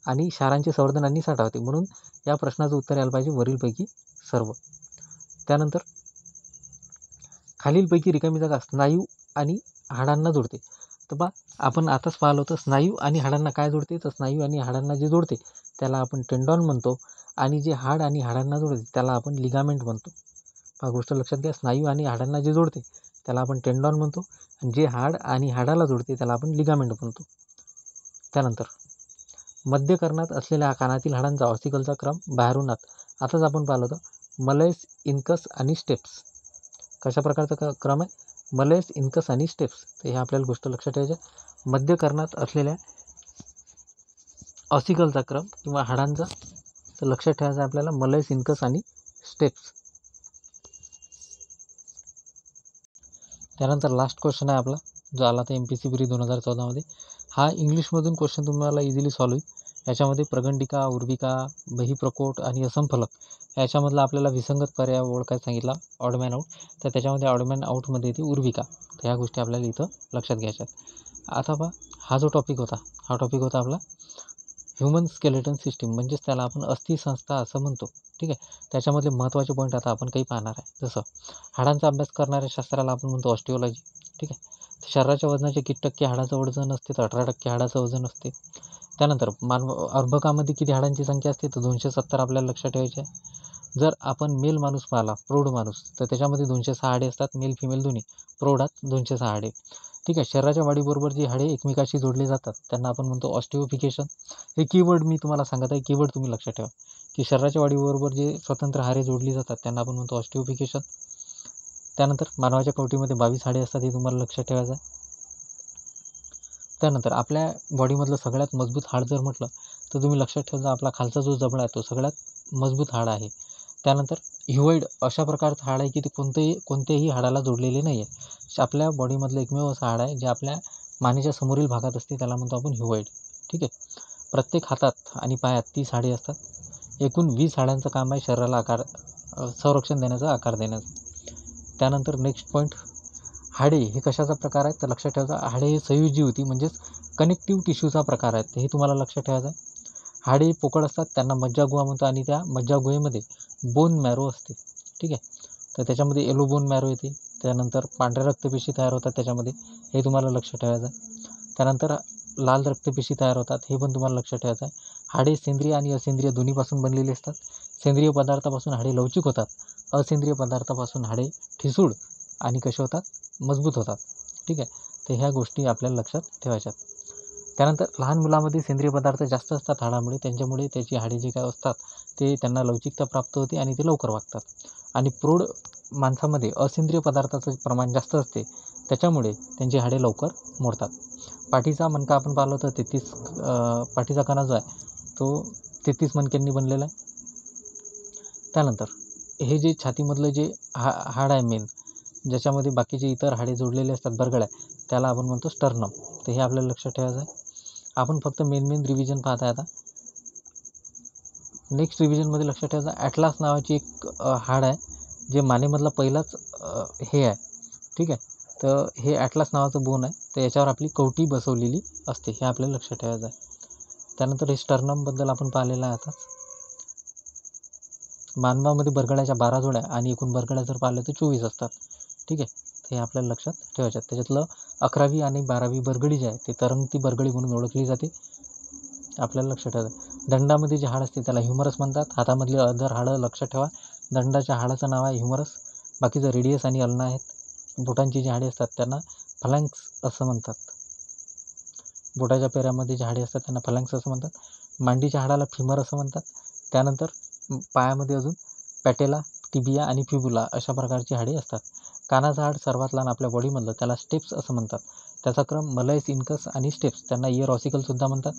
आणि क्षारांचे संवर्धन आणि साठा होते. म्हणून या प्रश्नाचं उत्तर यायला पाहिजे वरीलपैकी सर्व. त्यानंतर खालीलपैकी रिकामी जागा स्नायू आणि हाडांना जोडते. तर बा आपण आताच पाहिलं होतं, स्नायू आणि हाडांना काय जोडते, तर स्नायू आणि हाडांना जे जोडते त्याला आपण टेंडॉन म्हणतो आणि जे हाड आणि हाडांना जोडते त्याला आपण लिगामेंट म्हणतो. हा गोष्ट लक्षात घ्या, स्नायू आणि हाडांना जे जोडते त्याला आपण टेंडॉन म्हणतो आणि जे हाड आणि हाडाला जोडते त्याला आपण लिगामेंट म्हणतो. त्यानंतर मध्यकर्णात असलेल्या कानातील हाडांचा ऑसिकलचा क्रम बाहेरून आत. आताच आपण पाहिलं होतं, मलयस, इन्कस आणि स्टेप्स. कशा प्रकारचा क्रम आहे, मलयस, इन्कस आणि स्टेप्स. तर हे आपल्याला गोष्ट लक्षात ठेवायची. मध्यकर्णात असलेल्या ऑसिकलचा क्रम किंवा हाडांचा, तर लक्षात ठेवायचं आपल्याला मलयस, इन्कस आणि स्टेप्स. त्यानंतर लास्ट क्वेश्चन आहे आपला, जो आला तर MPSC प्री 2014मध्ये. हा इंग्लिशमधून क्वेश्चन तुम्हाला इझिली सॉल्व्ह होईल. याच्यामध्ये प्रगंडिका, उर्विका, बहिप्रकोट आणि असमफलक याच्यामधला आपल्याला विसंगत पर्याय ओळखायला सांगितला, ऑडमॅन आऊट. तर त्याच्यामध्ये ऑडमॅन आऊटमध्ये येते उर्विका. तर ह्या गोष्टी आपल्याला इथं लक्षात घ्यायच्या आहेत. आता पहा, हा जो टॉपिक होता, हा टॉपिक होता आपला ह्युमन स्केलेटन सिस्टीम, म्हणजेच त्याला आपण अस्थिसंस्था असं म्हणतो. ठीक आहे. त्याच्यामधले महत्त्वाचे पॉईंट आता आपण काही पाहणार आहे. जसं हाडांचा अभ्यास करणाऱ्या शास्त्राला आपण म्हणतो ऑस्टिओलॉजी. ठीक आहे. शरीराच्या वजनाचे किती टक्के हाडाचं वजन असते, तर 18% हाडाचं वजन असते. त्यानंतर अर्भकामध्ये किती हाडांची संख्या असते, तर 270 आपल्याला लक्षात ठेवायचे आहे. जर आपण मेल माणूस पाहिला, प्रौढ माणूस, तर त्याच्यामध्ये 206 हाडे असतात, मेल फिमेल दोन्ही. प्रौढात 206 हाडे. ठीक आहे. शरीराच्या वाढीबरोबर जी हाडे एकमेकाशी जोडली जातात त्यांना आपण म्हणतो ऑस्टिओफिकेशन. हे कीवर्ड मी तुम्हाला सांगत आहे, कीवर्ड तुम्ही लक्षात ठेवा, की शरीराच्या वाढीबरोबर जे स्वतंत्र हाडे जोडली जातात त्यांना आपण म्हणतो ऑस्टिओफिकेशन. त्यानंतर मानवाच्या कवटीमध्ये 22 हाडे असतात, हे तुम्हाला लक्षात ठेवायचं आहे. त्यानंतर आपल्या बॉडीमधलं सगळ्यात मजबूत हाड जर म्हटलं तर तुम्ही लक्षात ठेवा, आपला खालचा जो जबडा आहे तो सगळ्यात मजबूत हाड आहे. त्यानंतर ह्युवाइड अशा प्रकारचं हाड आहे की ते कोणत्याही हाडाला जोडलेले नाही आहे. आपल्या बॉडीमधलं एकमेव असं हाड आहे जे आपल्या मानेच्या समोरील भागात असते, त्याला म्हणतो आपण ह्युवाइड. ठीक आहे. प्रत्येक हातात आणि पायात 30 हाडे असतात. एकूण 20 हाडांचं काम आहे शरीराला संरक्षण देण्याचं, आकार देण्याचं. त्यानंतर नेक्स्ट पॉईंट, हाडे हे कशाचा प्रकार आहे, तर लक्षात ठेवायचा, हाडे हे संयुजी होती म्हणजेच कनेक्टिव्ह टिश्यूचा प्रकार आहे. हे तुम्हाला लक्षात ठेवायचं आहे. हाडे पोकळ असतात, त्यांना मज्जागुहा म्हणतो आणि त्या मज्जागुहेमध्ये बोन मॅरो असते. ठीक आहे. तर त्याच्यामध्ये येलो बोन मॅरो येते. त्यानंतर पांढऱ्या रक्तपेशी तयार होतात त्याच्यामध्ये, हे तुम्हाला लक्षात ठेवायचं आहे. त्यानंतर लाल रक्तपेशी तयार होतात, हे पण तुम्हाला लक्षात ठेवायचं आहे. हाडे सेंद्रिय आणि असेंद्रिय दोन्हीपासून बनलेली असतात. सेंद्रिय पदार्थापासून हाडे लवचिक होतात, असेंद्रिय पदार्थापासून हाडे ठिसूळ आणि कसे होतात, मजबूत होतात. ठीक आहे. तर ह्या गोष्टी आपल्याला लक्षात ठेवायच्या. त्यानंतर लहान मुलामध्ये सेंद्रिय पदार्थ जास्त असतात हाडामुळे, त्यांच्यामुळे त्याची हाडे जे काय असतात ते त्यांना लवचिकता प्राप्त होते आणि ते लवकर वागतात. आणि प्रौढ माणसामध्ये असेंद्रिय पदार्थाचं प्रमाण जास्त असते, त्याच्यामुळे त्यांची हाडे लवकर मोडतात. पाठीचा मणका आपण पाहिलं तर 33 पाठीचा कणा जो आहे तो 33 मणक्यांनी बनलेला आहे. त्यानंतर हे जे छातीमधलं जे हाड आहे मेन, ज्याच्यामध्ये बाकीचे इतर हाडे जोडलेले असतात बरगड्या, त्याला आपण म्हणतो स्टर्नम. तर हे आपल्याला लक्षात ठेवायचं आहे. आपण फक्त मेन रिव्हिजन पाहत आहे आता. नेक्स्ट रिव्हिजनमध्ये लक्षात ठेवायचं, ॲटलास नावाची एक हाड आहे, जे मानेमधला पहिलाच हे आहे. ठीक आहे, तर हे ॲटलास नावाचं बोन आहे, तर याच्यावर आपली कवटी बसवलेली असते, हे आपल्याला लक्षात ठेवायचं आहे. त्यानंतर हे स्टर्नमबद्दल आपण पाहिलेलं आहे आता. मानवामध्ये बरगड्याच्या 12 जोड्या आणि एकूण बरगड्या जर पाहिलं तर 24 असतात. ठीक आहे, हे आपल्याला लक्षात ठेवायचं आहे. त्याच्यातलं 11वी आणि 12वी बरगडी जी आहे ते तरंगती बरगडी म्हणून ओळखली जाते, आपल्याला लक्षात ठेवायचं. दंडामध्ये जे हाड असते त्याला ह्युमरस म्हणतात. हातामधली अदर हाडं लक्षात ठेवा, दंडाच्या हाडाचं नाव आहे ह्युमरस. बाकीचं रेडियस आणि अल्ना आहेत. बोटांची जी हाडे असतात त्यांना फलॅंक्स असं म्हणतात. बोटाच्या पेऱ्यामध्ये जे हाडे असतात त्यांना फलॅंक्स असं म्हणतात. मांडीच्या हाडाला फिमर असं म्हणतात. त्यानंतर पायामध्ये अजून पॅटेला, टिबिया आणि फिबुला अशा प्रकारची हाडे असतात. कानाचं हाड सर्वात लहान आपल्या बॉडीमधलं, त्याला स्टेप्स असं म्हणतात. त्याचा क्रम मलयस, इनकस आणि स्टेप्स, त्यांना इयर ऑसिकलसुद्धा म्हणतात.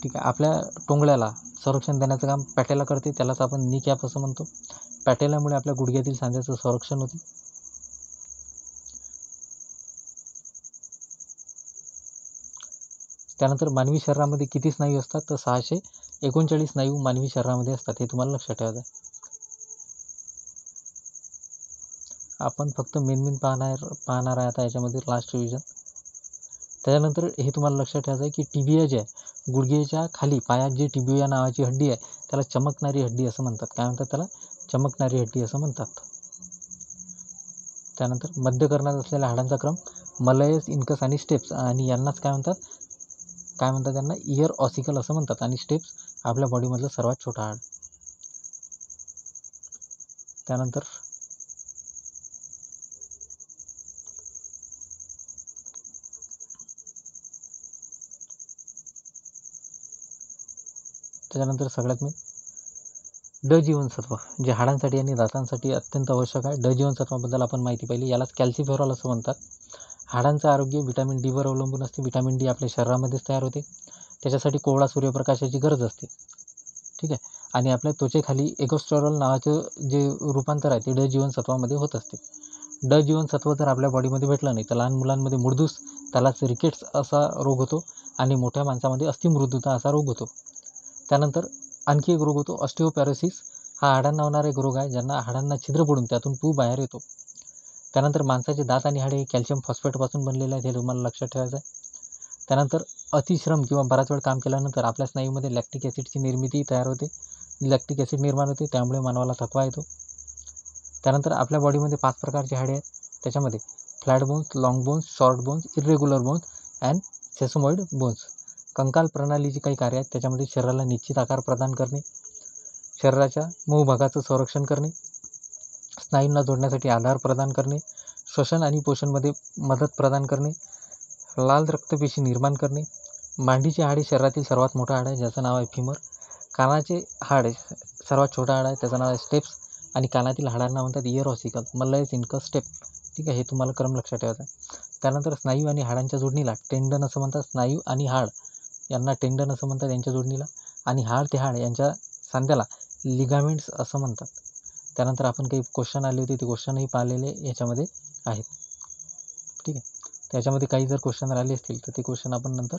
ठीक आहे, आपल्या टोंगळ्याला संरक्षण देण्याचं काम पॅटेला करते, त्यालाच आपण नी कॅप असं म्हणतो. पॅटेलामुळे आपल्या गुडघ्यातील सांध्याचं संरक्षण होते. त्यानंतर मानवी शरीरामध्ये किती स्नायू असतात, तर 639 स्नायू मानवी शरीरामध्ये असतात, हे तुम्हाला लक्षात ठेवायचं आहे. आपण फक्त मेन पाहणार आहे आता याच्यामध्ये लास्ट रिव्हिजन. त्याच्यानंतर हे तुम्हाला लक्षात ठेवायचं आहे की टिबिया जे आहे, गुडघ्याच्या खाली पायात जे टिबिया नावाची हड्डी आहे त्याला चमकणारी हड्डी असं म्हणतात. काय म्हणतात त्याला? चमकणारी हड्डी असं म्हणतात. त्यानंतर मध्य कर्णात असलेल्या हाडांचा क्रम मलयस, इनकस आणि स्टेप्स, आणि यांनाच काय म्हणतात त्यांना इयर ऑसिकल असं म्हणतात. आणि स्टेप्स आपल्या बॉडीमधलं सर्वात छोटं हाड. त्यानंतर सगळ्यात ड जीवनसत्व, जे हाडांसाठी आणि दातांसाठी अत्यंत आवश्यक आहे. ड जीवनसत्वाबद्दल आपण माहिती पाहिली. यालाच कॅल्सिफेरॉल असं म्हणतात. हाडांचं आरोग्य व्हिटॅमिन डीवर अवलंबून असते. व्हिटॅमिन डी आपल्या शरीरामध्येच तयार होते, त्याच्यासाठी कोवळा सूर्यप्रकाशाची गरज असते. ठीक आहे, आणि आपल्या त्वचेखाली एकोस्टेरॉल नावाचं जे रूपांतर आहे ते ड जीवनसत्वामध्ये होत असते. ड जीवनसत्व जर आपल्या बॉडीमध्ये भेटलं नाही तर लहान मुलांमध्ये मुडदूस, त्यालाच रिकेट्स असा रोग होतो, आणि मोठ्या माणसामध्ये अस्थिमृदुता असा रोग होतो. त्यानंतर आणखी एक रोग होतो ऑस्टिओपॅरोसिस. हा हाडांना होणारा एक रोग आहे, ज्यांना हाडांना छिद्र पडून त्यातून पू बाहेर येतो. त्यानंतर माणसाचे दात आणि हाडे कॅल्शियम फॉस्फेटपासून बनलेले आहेत, हे तुम्हाला लक्षात ठेवायचं आहे. त्यानंतर अतिश्रम किंवा बराच वेळ काम केल्यानंतर आपल्या स्नायूमध्ये लॅक्टिक ॲसिडची निर्मिती तयार होते, लॅक्टिक ॲसिड निर्माण होते, त्यामुळे मानवाला थकवा येतो. त्यानंतर आपल्या बॉडीमध्ये 5 प्रकारची हाडे आहेत, त्याच्यामध्ये flat bones, long bones, short bones, irregular bones and sesamoid bones. कंकाल प्रणालीची काही कार्य आहेत, त्याच्यामध्ये शरीराला निश्चित आकार प्रदान करणे, शरीराच्या मूळ भागाचं संरक्षण करणे, स्नायूंना जोडण्यासाठी आधार प्रदान करणे, श्वसन आणि पोषणमध्ये मदत प्रदान करणे, लाल रक्तपेशी निर्माण करणे. मांडीचे हाड हे शरीरातील सर्वात मोठं हाड आहे, ज्याचं नाव आहे फिमर. कानाचे हाड सर्वात छोटं हाड आहे, त्याचं नाव आहे स्टेप्स. आणि कानातील हाडांना म्हणतात इयर ऑसिकल, मलयस, इनकस, स्टेप. ठीक आहे, हे तुम्हाला क्रम लक्षात ठेवायचा आहे. त्यानंतर स्नायू आणि हाडांच्या जोडणीला टेंडन असं म्हणतात. स्नायू आणि हाड यांना टेंडन असं म्हणतात, यांच्या जोडणीला. आणि हाड ते हाड यांच्या सांध्याला लिगामेंट्स असं म्हणतात. त्यानंतर आपण काही क्वेश्चन आले होते, ते क्वेश्चनही पाहिलेले याच्यामध्ये आहेत. ठीक आहे, त्याच्यामध्ये काही जर क्वेश्चन राहिले असतील तर ते क्वेश्चन आपण नंतर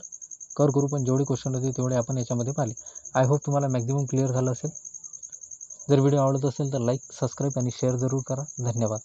करू, पण जेवढे क्वेश्चन होते तेवढे आपण याच्यामध्ये पाहिले. आय होप तुम्हाला मॅक्झिमम क्लिअर झालं असेल. जर व्हिडिओ आवडत असेल तर लाईक, सबस्क्राईब आणि शेअर जरूर करा. धन्यवाद.